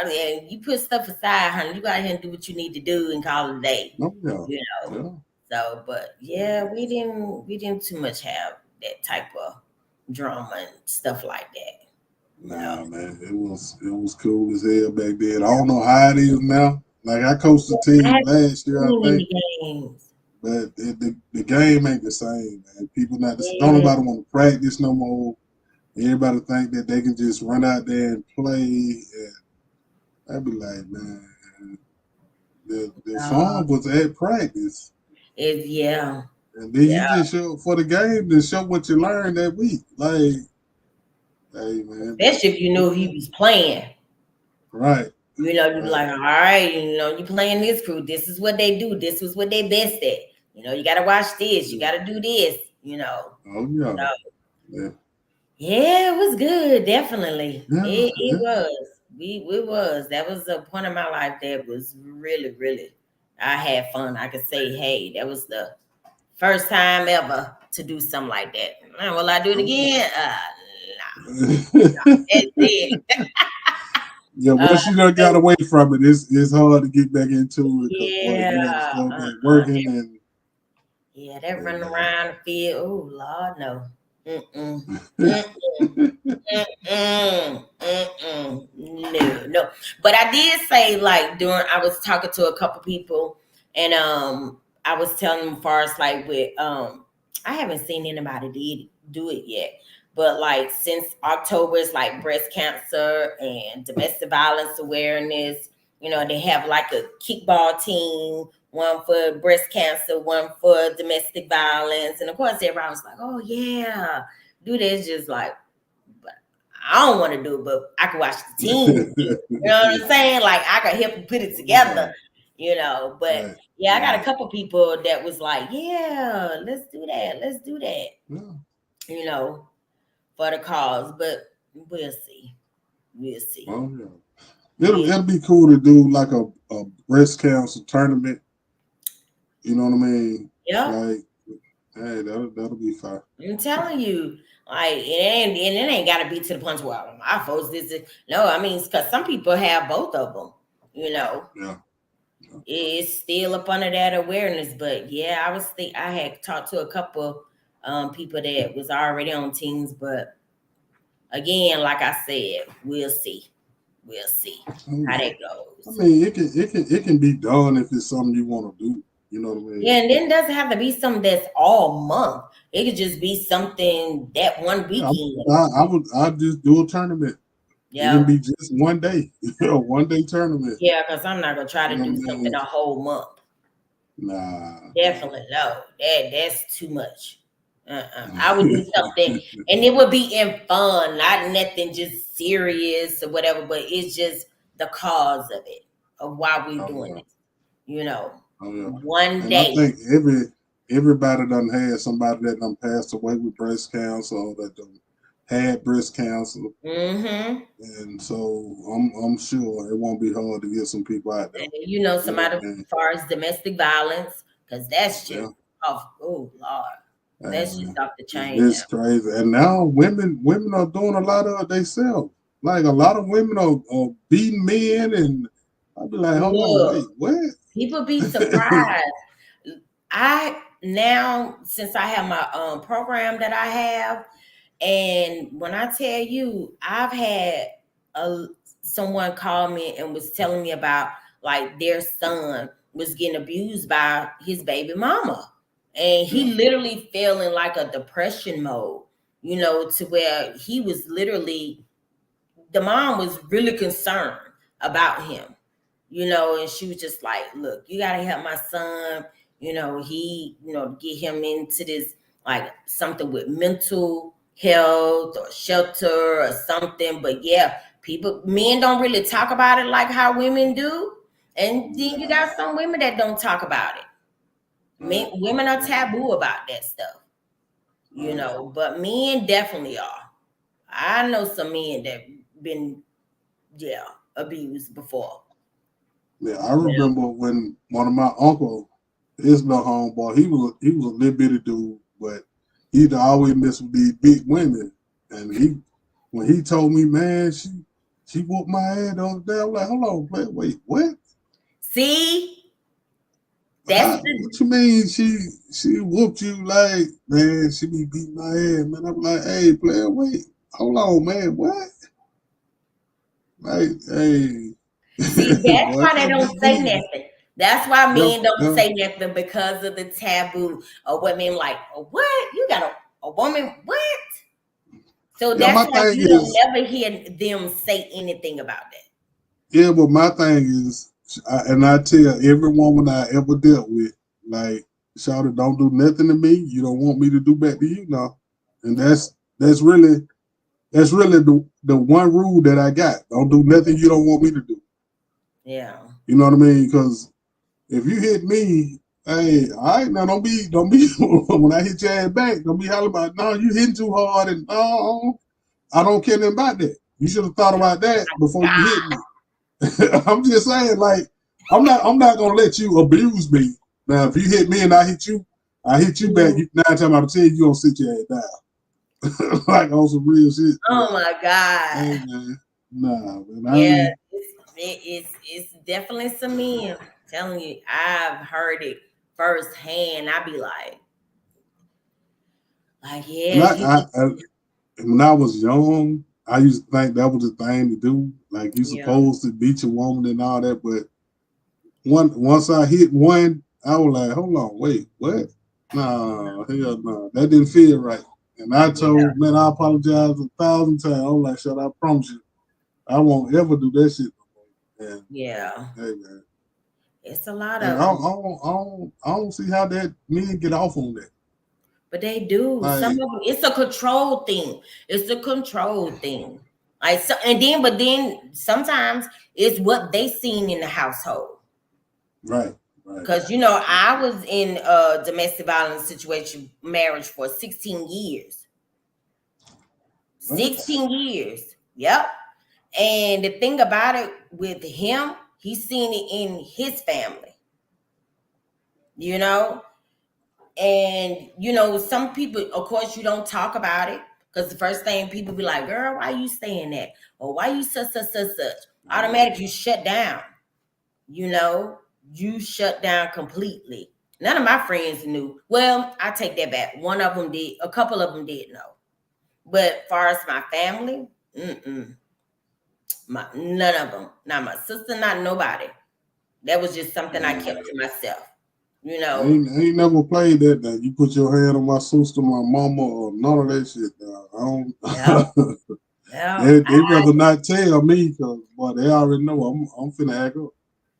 yeah, you put stuff aside, honey. You go ahead and do what you need to do and call it a day. no, yeah, You know. yeah, So, but yeah, we didn't too much have that type of drama and stuff like that. No. nah, man, it was cool as hell back then. I don't know how it is now. Like I coached the I team haven't last year, I seen think. any games. But the game ain't the same, man. People not don't Yeah, nobody want to practice no more. Everybody think that they can just run out there and play. And I'd be like, man, the uh, fun was at practice. yeah, And then you yeah. just show for the game to show what you learned that week. Like, hey man, Especially if you knew he was playing. right, You know, you be right. like, all right, you know, you playing this crew. This is what they do. This was what they best at. You know, you got to watch this. You Yeah. got to do this. You know. Oh yeah. So Yeah. yeah, it was good. Definitely, Yeah. it Yeah. was. We was. That was a point in my life that was really, really. I had fun. I could say, hey, that was the first time ever to do something like that. Will I do it Oh, again? yeah. That's it. Yeah, Uh, once you done got away from it, it's hard to get back into it because boy, yeah, you got to start back working and yeah, that hey running man. around the field. Oh Lord, no. Mm-mm. Mm-mm. Mm-mm. Mm-mm. No, no. But I did say like during I was talking to a couple people and I was telling them far as like with I haven't seen anybody do it yet. But like since October is like breast cancer and domestic violence awareness. You know, they have like a kickball team, one for breast cancer, one for domestic violence. And of course, everybody was like, oh, yeah, do this. Just like, but I don't want to do it, but I can watch the team do it. You know what I'm saying? Like, I can help put it together, you know. But Right. yeah, I got a Right. couple people that was like, yeah, let's do that. Let's do that, Yeah. you know, for the cause. But we'll see. We'll see. Oh yeah. Yeah. It'll be cool to do like a breast cancer tournament. You know what I mean? Yep. Like, hey, that'll be fun. I'm telling you, like it ain't got to be to the punch where my folks no. I mean, because some people have both of them. You know, Yeah. Yeah. it's still up under that awareness. But yeah, I had talked to a couple people that was already on teams, but again, like I said, we'll see Oh how yeah. that I goes. mean, it can be done if it's something you want to do. You know what I Yeah, mean? and then it doesn't have to be something that's all month. It could just be something that one Yeah, weekend. I'd just do a tournament. It can Yeah. be just one day, 1 day tournament. Yeah, because I'm not gonna try You to know do what I something mean? a whole month. Nah. Definitely no. That's too much. I would do something, and it would be in fun, not nothing just serious or whatever. But it's just the cause of it, of why we're Oh doing yeah. it. You know, Oh yeah. one And I day. think everybody done had somebody that done passed away with breast cancer or that done had breast cancer. Mm-hmm. And so I'm sure it won't be hard to get some people out there. And you know, You know somebody what I mean? as far as domestic violence, because that's just Yeah. off. Oh Lord, that's just And off the chain it's now. crazy. And now women are doing a lot of it themselves. Like a lot of women are beating men, and I'll be like, hold on, Look, wait, what? people be surprised. I now since I have my program that I have, and when I tell you, I've had a someone call me and was telling me about like their son was getting abused by his baby mama, and Yeah, he literally fell in like a depression mode, you know, to where he was literally the mom was really concerned about him, you know, and she was just like, look, you got to help my son, you know, get him into this, like something with mental health or shelter or something. But yeah, men don't really talk about it like how women do. And then you nah, got some women that don't talk about it. right, Women are right, taboo about that stuff, you right. know, but men definitely are. I know some men that been, yeah, abused before, Yeah, I you know. remember when one of my uncle, his little homeboy, he was a little bitty dude, but he'd always mess with these big women. And when he told me, man, she whooped my ass the other day, I'm like, hold on, wait, what? See, that's How, the what you mean she whooped you? Like, man, she be beating my ass, man. I'm like, hey, player, wait, hold on, man, what? Like, hey, see. That's boy, why they can't don't beat say me. nothing. That's why Yep, men don't yep. say nothing because of the taboo of women. Like, oh, what you got a woman? What? So Yeah, that's my why thing you don't is, never hear them say anything about that. yeah, but my thing is, and I tell every woman I ever dealt with, like, Shawty, don't do nothing to me. You don't want me to do back to you now, and that's really the one rule that I got. Don't do nothing you don't want me to do. Yeah. You know what I mean? Because if you hit me, hey, all right, now don't be when I hit your ass back, don't be hollering about no, you hitting too hard and no, I don't care nothing about that. You should have thought about that before you hit me. I'm just saying, like, I'm not gonna let you abuse me. Now, if you hit me and I hit you back. Mhm. 9 times out of 10, you gonna sit your ass down, like on some real shit. But Oh my hey, God. man, nah, man, Yeah, it's definitely some men. Telling you, I've heard it firsthand. I be like, and yeah, I, you I, I when I was young, I used to think that was the thing to do. Like you yeah. supposed to beat your woman and all that, but once I hit one, I was like, hold on, wait, what? Nah, hell no, that didn't feel right. And I Yeah. told, man, I apologize 1,000 times. I'm like, shut up, I promise you, I won't ever do that shit no more. And Yeah. hey, man, It's a lot and of them. I don't see how that men get off on that. But they do. Some Like, of them, it's a control thing. It's a control thing. Like so, but then sometimes it's what they seen in the household. right, right. Cause I was in a domestic violence situation, marriage for 16 years. What? 16 years. Yep. And the thing about it with him, he's seen it in his family, you know? And some people, of course, you don't talk about it because the first thing people be like, "Girl, why you saying that?" Or "Why you such?" Automatic, you shut down. You know, you shut down completely. None of my friends knew. Well, I take that back. One of them did. A couple of them did know. But as far as my family, none of them. Not my sister, not nobody. That was just something I kept to myself. You know. I ain't never played that. Now you put your hand on my sister, my mama, or none of that shit. Now. I Yeah. don't. Yeah. They rather not tell me because boy, they already know I'm finna act up.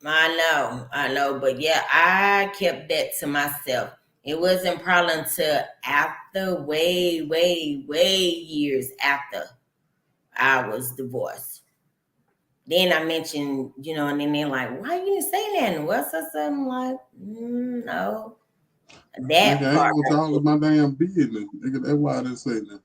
I know, but yeah, I kept that to myself. It wasn't probably until after way years after I was divorced. Then I mentioned, and then they're like, "Why you didn't say that?" And what's that? I'm like, no, Nigga, that I ain't part. want y'all in my damn business. Nigga, that's why I didn't say that.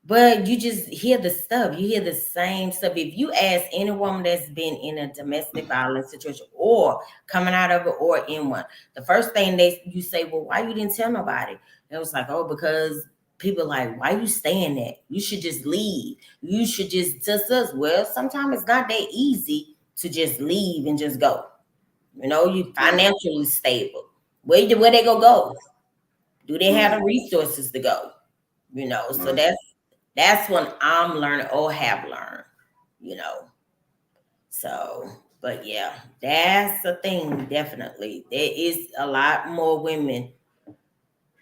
But you just hear the stuff. You hear the same stuff. If you ask any woman that's been in a domestic violence situation or coming out of it or in one, the first thing you say, "Well, why you didn't tell nobody?" It was like, "Oh, because people like, why you staying there? You should just leave. You should just us." Well, sometimes it's not that easy to just leave and just go. You Right, financially stable. Where they go? Do they have right, the resources to go? So right. that's when I'm learning or have learned, you know. So, but yeah, that's a thing. Definitely, there is a lot more women.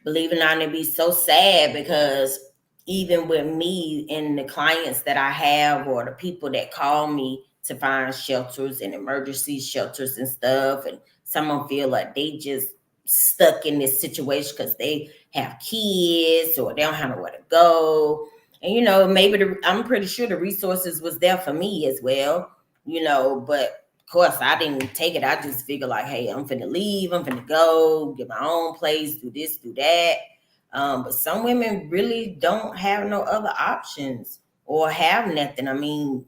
Believe it or not, it'd be so sad because even with me and the clients that I have, or the people that call me to find shelters and emergency shelters and stuff, and some of them feel like they just stuck in this situation because they have kids or they don't have nowhere to go. And maybe I'm pretty sure the resources was there for me as well, but of course, I didn't take it. I just figured like, hey, I'm finna leave. I'm finna go get my own place, do this, do that. But some women really don't have no other options or have nothing. I mean,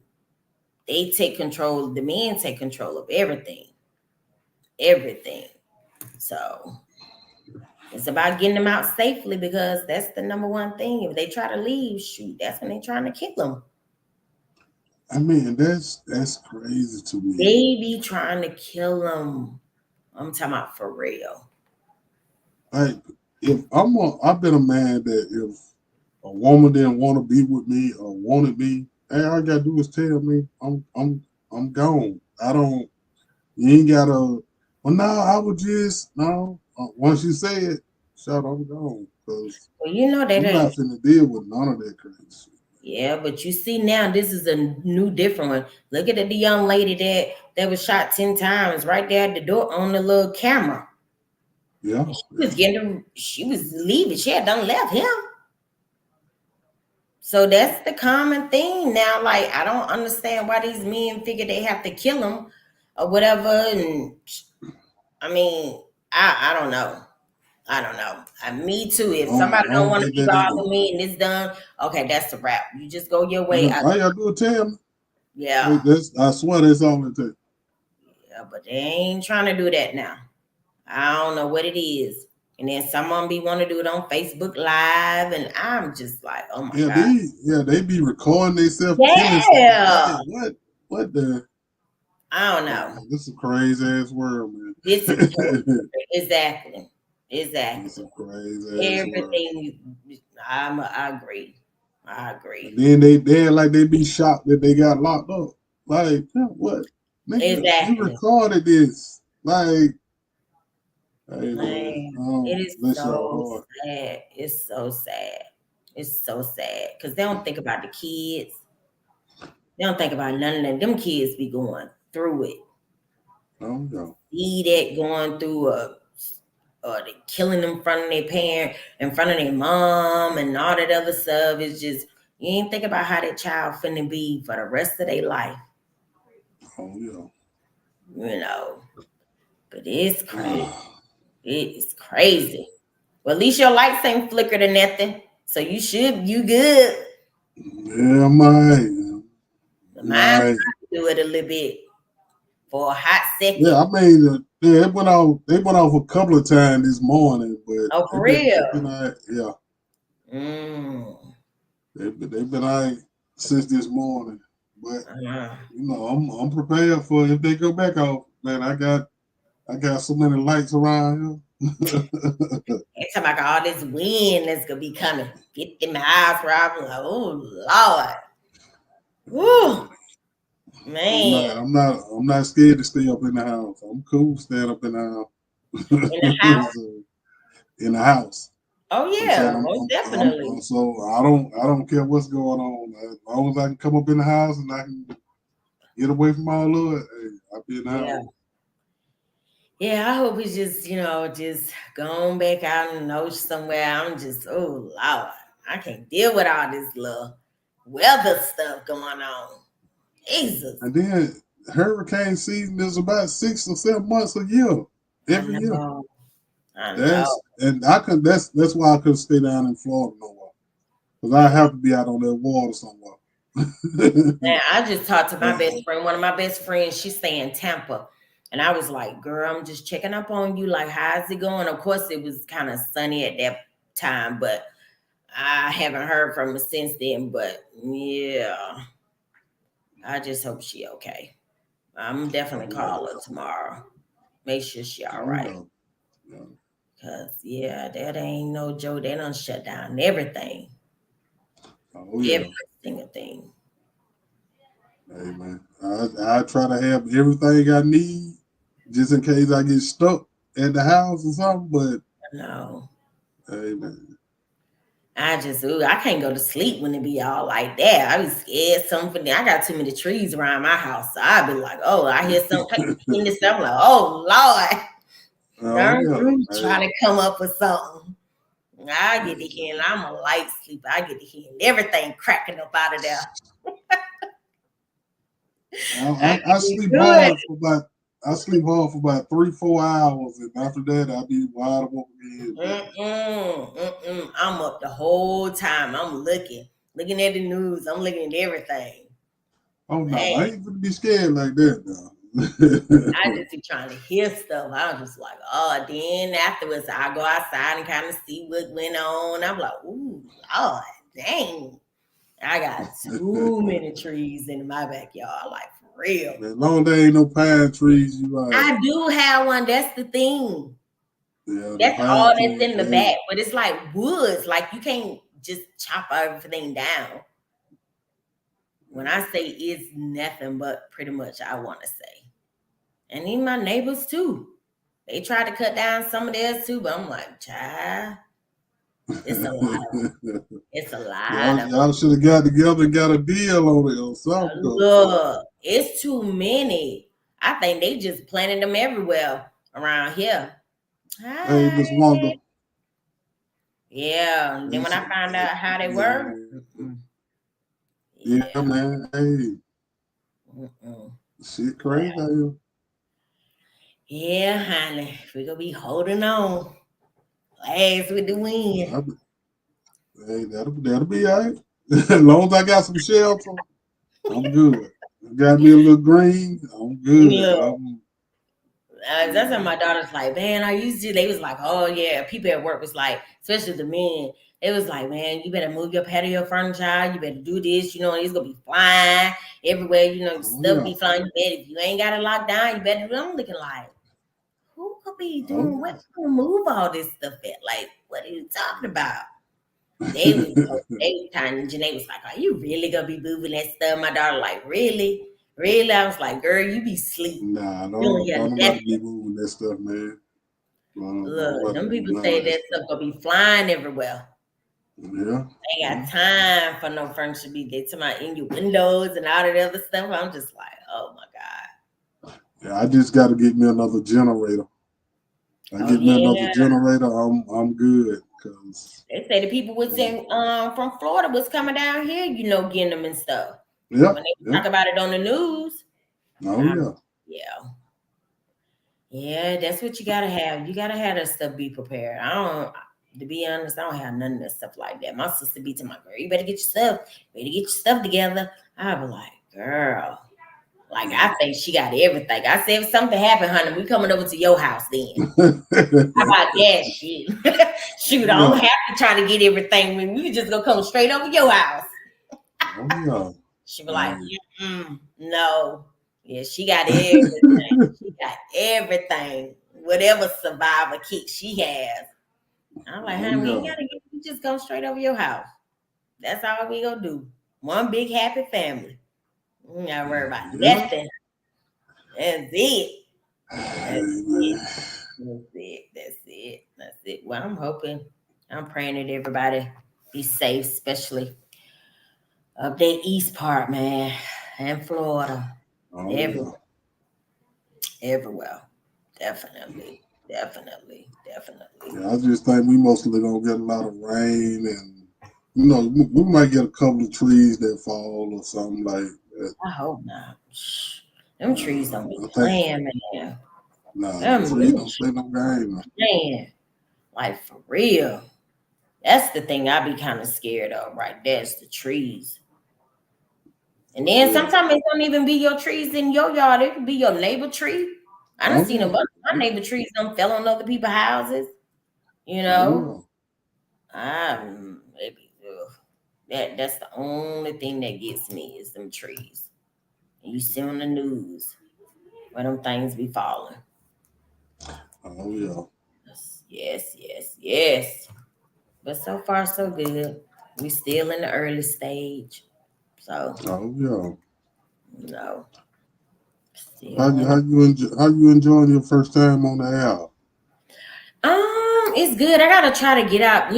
they take control. The men take control of everything, everything. So it's about getting them out safely because that's the number one thing. If they try to leave, shoot, that's when they're trying to kill them. I mean, that's crazy to me. They be trying to kill them. I'm talking about for real. Like, I've been a man that if a woman didn't want to be with me or wanted me, hey, all I gotta do is tell me I'm gone. I don't. You ain't gotta. Well, no, I would just no. Once you say it, shut. I'm gone because Well, you know I'm that. not finna deal with none of that crazy shit. Yeah, but you see now this is a new different one. Look at the young lady that was shot 10 times right there at the door on the little camera. Yeah, And yeah. she was leaving. She had done left him. So that's the common thing now. Like, I don't understand why these men figure they have to kill him or whatever. And I mean, I don't know. I don't know. Me too. If somebody I don't don't want to get be that either. bothering me and it's done, okay, that's the wrap. You just go your way. Yeah, all you gotta do is tell me. Hey, Yeah. I swear that's all it takes. Yeah, but they ain't trying to do that now. I don't know what it is. And then someone be want to do it on Facebook Live, and I'm just like, oh my Yeah, god. they be recording themselves killing somebody. Yeah. Like, what the? I don't Hey, know. man, this is a crazy ass world, man. This is exactly, It's exactly. a crazy ass world. Everything. I agree. I And agree. then they act like they be shocked that they got locked up. Like, yeah, what? Nigga, you Exactly. recorded this. Like, hey man, Man, oh, it is bless your so heart. sad. It's so sad. It's so sad because they don't think about the kids. They don't think about none of that. Them kids be going through it. Oh yeah. See that going through or they killing them in front of their parent, in front of their mom, and all that other stuff. It's just you ain't think about how that child finna be for the rest of their life, Oh yeah. you know. But it's crazy. It is crazy. Well, at least your lights ain't flickered or nothing, so you good. Yeah, man. Mine Right. do it a little bit for a hot Yeah, second. I mean, yeah, it went off. They went off a couple of times this morning, but Oh, for they've real. been all right. Yeah, Mm. they've been all right since this morning. But Uh-huh. I'm prepared for if they go back off. Man, I got so many lights around here. They talking about all this wind that's gonna be coming 50 miles per hour. I'm like, oh Lord. Woo, man. I'm not scared to stay up in the house. I'm cool staying up in the In the house. house. So, in the house. Oh I'm saying yeah, most definitely. so I don't care what's going on. As long as I can come up in the house and I can get away from all of it, hey, I'll be in the Yeah. house. Yeah, I hope it's just, just going back out in the ocean somewhere. I'm just, oh Lord, I can't deal with all this little weather stuff going on. Jesus. And then hurricane season is about 6 or 7 months a year, I every year. know. I know. That's why I couldn't stay down in Florida no more. Because I have to be out on that water somewhere. Man, I just talked to my Uh, best friend. One of my best friends, she's staying in Tampa. And I was like, girl, I'm just checking up on you. Like, how's it going? Of course, it was kind of sunny at that time, but I haven't heard from her since then. But yeah, I just hope she okay. I'm definitely oh call yeah. her tomorrow. Make sure she all Oh right. yeah. Yeah. Cause yeah, that ain't no joke. They done shut down everything. Oh Every yeah. single thing. Hey man. I try to have everything I need just in case I get stuck at the house or something. But No. hey man. I can't go to sleep when it be all like that. I be scared something. I got too many trees around my house. So I be like, oh, I hear something in this stuff. I'm like, oh Lord. Oh Darn yeah. Ruth Hey, trying to come up with something. I get to hey, hearing, I'm a light sleeper. I get to hearing everything cracking up out of there. I I get sleep good. hard for about I sleep hard for about 3 4 hours, and after that I'll be wide awake again. Man. I'm up the whole time. I'm looking at the news. I'm looking at everything. Oh no, Man, I ain't gonna be scared like that I now. just be trying to hear stuff. I was just like, oh, then afterwards I go outside and kind of see what went on. I'm like, ooh, Lord, dang. I got too many trees in my backyard, like for real. As long as there ain't no pine trees, you right. I do have one. That's the thing. Yeah, the That's pine all that's trees, in the they back, but it's like woods. Like you can't just chop everything down. When I say it's nothing but pretty much I want to say. And even my neighbors too. They tried to cut down some of theirs too, but I'm like, child, it's a lot of them. It's a lot of y'all should have got together and got a deal on it or them. something. 'Cause, Look, it's too many. I think they just planted them everywhere around here. hey, Hi. Miss Wanda, Yeah. And then when it's, I found out how they were, yeah, yeah. man. Hey, Mm-mm. shit, crazy out here. Yeah, honey. We're gonna be holding on. Last with the wind. Hey, that'll be all right. As long as I got some shelter, I'm good. Got me a little green, I'm good. Look, You that's what know, my daughter's like, man, I used to. They was like, oh yeah. People at work was like, especially the men. It was like, man, you better move your patio furniture. You better do this. It's gonna be flying everywhere. oh Stuff yeah, be flying. You better, if you ain't got it locked down, you better do. I'm looking like, who could be oh doing what? yeah. To move all this stuff at? Like, what are you talking about? They was kind of Janae was like, are you really gonna be moving that stuff? My daughter like, really? Really? I was like, girl, you be sleep. Nah, You don't hear don't nobody nothing. be moving that stuff, man. Don't Look, nobody them move people none say of that that stuff. stuff gonna be flying everywhere. Yeah. Ain't got time for no furniture to be there to my in your windows and all that other stuff. I'm just like, oh my God. Yeah, I just got to get me another generator. I Oh get me another yeah. generator. I'm good. Cause They say the people was yeah, in from Florida was coming down here, getting them and stuff. yep, When they yep. talk about it on the news, Oh um, yeah, yeah. Yeah, that's what you gotta have. You gotta have that stuff be prepared. I don't to be honest, I don't have none of that stuff like that. My sister be to my girl, you better get your stuff, together. I be like, girl, like I think she got everything. I said if something happened, honey, we coming over to your house then. How about that shit? Shoot, I don't yeah. have to try to get everything. We can just go come straight over your house. Oh yeah. She be like, Hey. no. Yeah, she got everything. She got everything. Whatever survivor kit she has. I'm like, Oh honey, we ain't yeah. gotta get we just go straight over your house. That's all we gonna do. One big happy family. We ain't gotta worry about Yeah. nothing. That's it. That's Hey, it. man. That's it. That's it. That's it. Well, I'm praying that everybody be safe, especially up that east part, man, and Florida. Oh yeah. Everywhere. Everywhere. Definitely. Definitely. Definitely. Yeah. I just think we mostly gonna get a lot of rain, and we might get a couple of trees that fall or something like that. I hope not. Them trees don't be I think playing, man. nah, them Them trees trees don't play no game. playing. Like for real. That's the thing I be kind of scared of right there. Is the trees. And then Yeah. sometimes it don't even be your trees in your yard. It could be your neighbor tree. I done Oh seen a bunch of my yeah. neighbor trees done fell on other people's houses. You Oh know, yeah. maybe that's the only thing that gets me is them trees. And you see on the news where them things be falling. Oh yeah. Yes, yes, yes, yes. But so far so good. We still in the early stage. So Oh yeah. no, How still you in the enjoying your first time on the app? it's good. I gotta try to get out,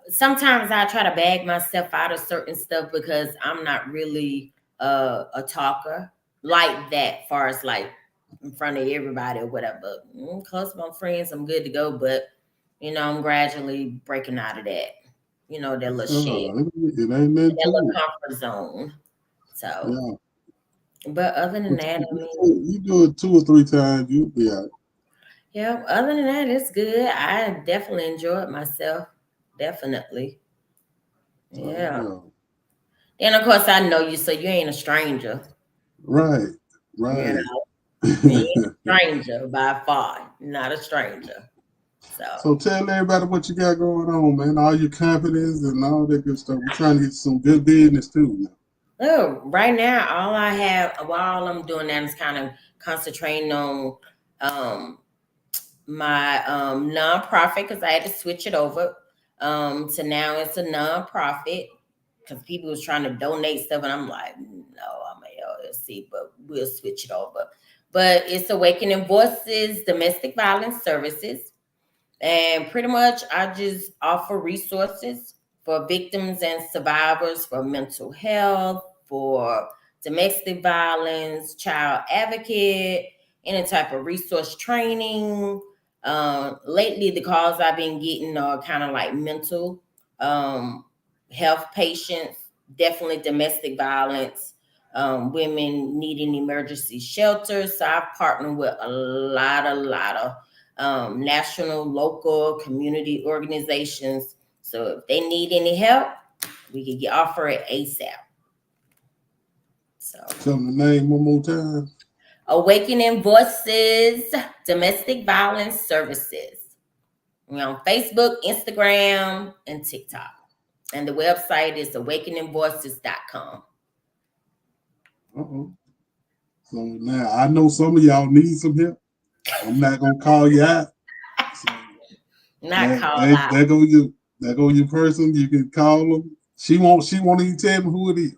sometimes I try to bag myself out of certain stuff because I'm not really a talker like that, far as like in front of everybody or whatever. Close to my friends, I'm good to go, but I'm gradually breaking out of that, that little shit, It ain't nothing that little to it. comfort zone. So, Yeah. but other than But that, I mean, you do it 2 or 3 times, you'll be all right. yeah, other than that, it's good. I definitely enjoyed myself. Definitely. Oh Yeah. yeah. And of course, I know you, so you ain't a stranger. Right. You Right. know, you ain't a stranger by far. Not a stranger. So, So tell everybody what you got going on, man. All your confidence and all that good stuff. We're trying to get some good business too. Now. oh, right now, all I'm doing now is kind of concentrating on um, my nonprofit because I had to switch it over to now it's a nonprofit because people was trying to donate stuff and I'm like, no, I'm a LLC, but we'll switch it over. But it's Awakening Voices Domestic Violence Services. And pretty much, I just offer resources for victims and survivors for mental health, for domestic violence, child advocate, any type of resource training. Lately, the calls I've been getting are kind of like mental um, health patients, definitely domestic violence, women needing emergency shelters. So I've partnered with a lot of national, local, community organizations. So if they need any help, we can offer it ASAP. So Tell them the name one more time. Awakening Voices Domestic Violence Services. We're on Facebook, Instagram, and TikTok. And the website is awakeningvoices.com. Uh-oh. So now I know some of y'all need some help. I'm not gonna call you out. So Not that call that out. that go your person. You can call them. She won't even tell me who it is.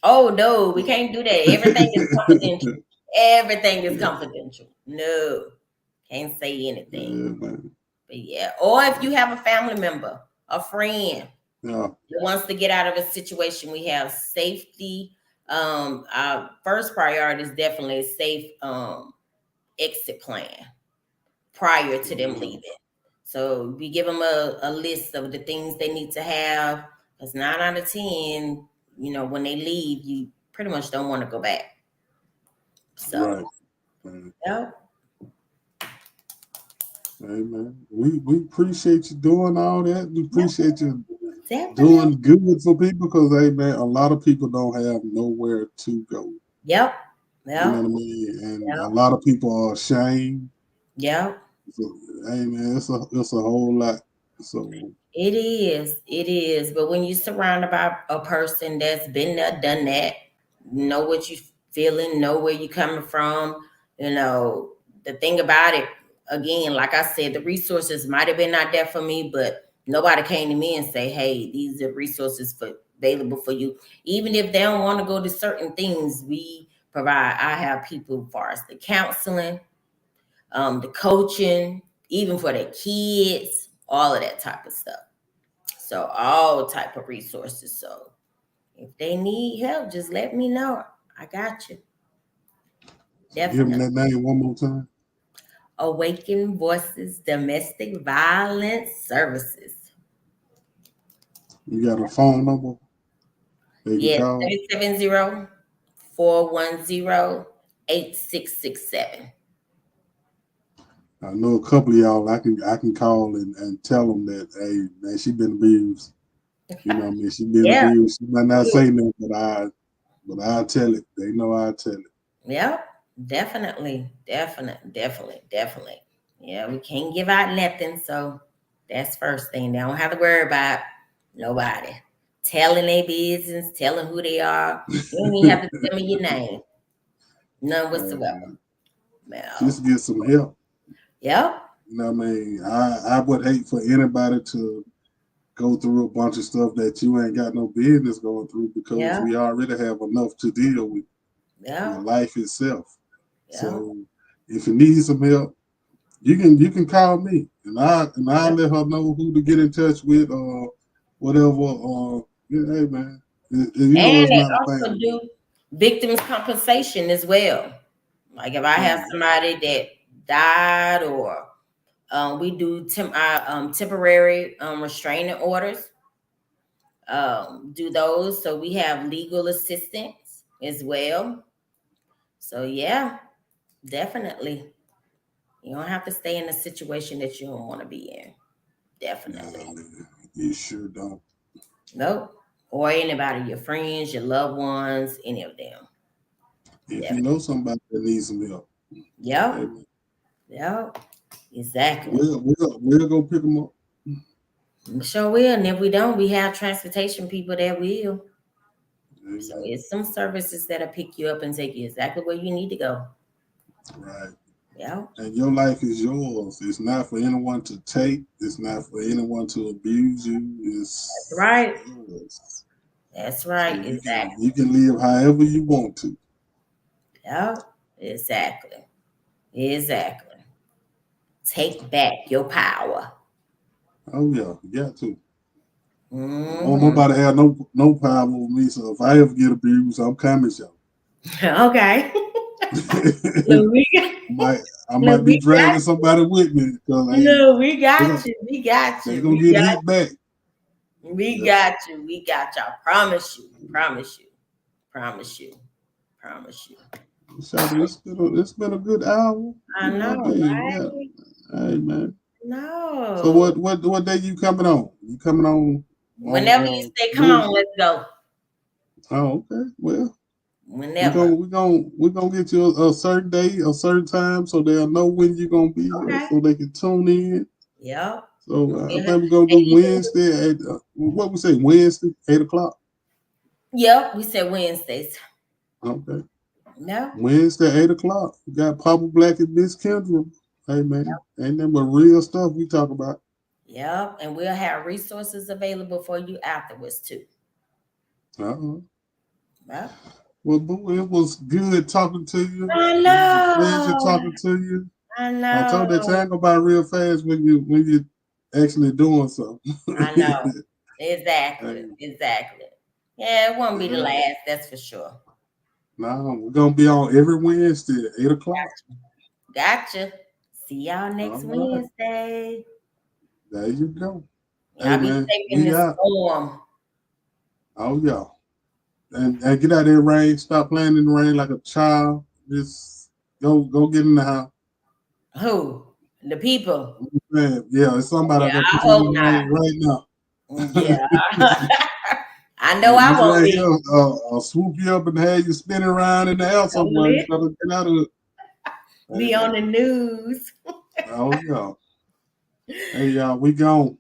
Oh no, we So. can't do that. Everything is confidential. Everything is confidential. No, can't say anything. Yeah, man. But yeah, or if you have a family member a friend Yeah. that wants to get out of a situation. We have safety. Our first priority is definitely a safe exit plan prior to them Yeah. leaving. So we give them a list of the things they need to have. Because 9 out of 10, when they leave, you pretty much don't want to go back. So, Right. Man. yeah, Amen. We appreciate you doing all that. We yeah, appreciate you definitely. doing good for people because, hey, man, a lot of people don't have nowhere to go. Yep, You know yep, what I mean? And a yep, lot of people are ashamed. yep. So, hey, man, it's a whole lot. So, It is. It is. But when you surround by a person that's been there, done that, know what you feeling, know where you coming from, the thing about it, again, like I said, the resources might have been not there for me, but nobody came to me and say, hey, these are resources available for you. Even if they don't want to go to certain things, we provide. I have people as far as the counseling, the coaching, even for the kids, all of that type of stuff. So all type of resources. So if they need help, just let me know. I got you. give them Definitely. that name one more time. Awaken Voices Domestic Violence Services. You got a phone number they can Yes, call. 770-410-8667. I know a couple of y'all I can call and tell them that, hey, man, she been abused. You know what I mean? She been Yeah. abused. She might not say nothing, but I tell it. They know I tell it. Yep. Definitely. Definitely. Yeah, we can't give out nothing. So that's first thing. They don't have to worry about nobody telling their business, telling who they are. You don't even have to tell me your name. None whatsoever. Man, Well, just get some help. yep. You know what I mean? I would hate for anybody to go through a bunch of stuff that you ain't got no business going through because Yeah. we already have enough to deal with Yeah. life itself. Yeah. So if you need some help, you can call me and I Yeah. let her know who to get in touch with or whatever. Yeah, hey man, you know And it's they not a also thing. do victims compensation as well. Like if I have Oh, somebody that died or we do temporary restraining orders. Do those. So we have legal assistance as well. So yeah, definitely. You don't have to stay in a situation that you don't want to be in. yeah, Definitely. man, you sure don't. Nope. Or anybody, your friends, your loved ones, any of them. If you Definitely. know somebody that needs some help, hey Yep. man, Yep. Exactly. we'll go pick them up. We sure will. And if we don't, we have transportation people that will. So Amen. it's some services that'll pick you up and take you exactly where you need to go. Right. Yeah. And your life is yours. It's not for anyone to take. It's not for anyone to abuse you. That's It's right. yours. That's So right. you can Exactly. you can live however you want to. Yeah. Exactly. Exactly. Take back your power. Oh yeah, you got to. I don't want Hmm. nobody have no power over me. So if I ever get abused, I'm coming, y'all. Okay. I Look, we might I look, might be we got dragging somebody with me because no, we they got gonna you. We got they you. gonna get hit back. We Yeah. got you. We got you. I promise you. Promise you. Promise you. Promise you. Shawty, it's been a good hour. I You know know, what I mean? Yeah. right? Hey man. So No. what day you coming on? You coming Whenever you on say, come on, Wednesday? let's go. Oh, okay. Well, we Whenever. gonna we gonna we gonna get you a certain day, a certain time, so they'll know when you're gonna be here, Okay. so they can tune in. Yep. So We'll be I here. think we're gonna And do you can, Wednesday at what we say Wednesday 8 o'clock. yep, we said Wednesdays. Okay, No. Wednesday 8 o'clock. We got Papa Black and Miss Kendra. Hey man, ain't that but real stuff we talk about. Yep. And we'll have resources available for you afterwards too. Uh-huh. Yep. Well, boo, it was good talking to you. I It was a pleasure know. talking to you. I I told that know. time go by real fast when you actually doing something. I know. Exactly. And, Exactly. Yeah, it won't be the yeah. last, that's for sure. Now we're gonna be on every Wednesday at 8 o'clock. Gotcha. See y'all All next right. Wednesday. There you go. Hey Y'all be man, safe in we this out. storm. Oh yeah. And get out of the rain. Stop playing in the rain like a child. Just go get in the house. Who? The people. Man, yeah, it's somebody out Yeah, there I playing hope in the not. rain right now. Yeah. I know I This won't right be. here, swoop you up and have you spinning around in the air somewhere. You Only better get out of it. Hey, be on man. the news. Oh yeah. Hey y'all, we gone.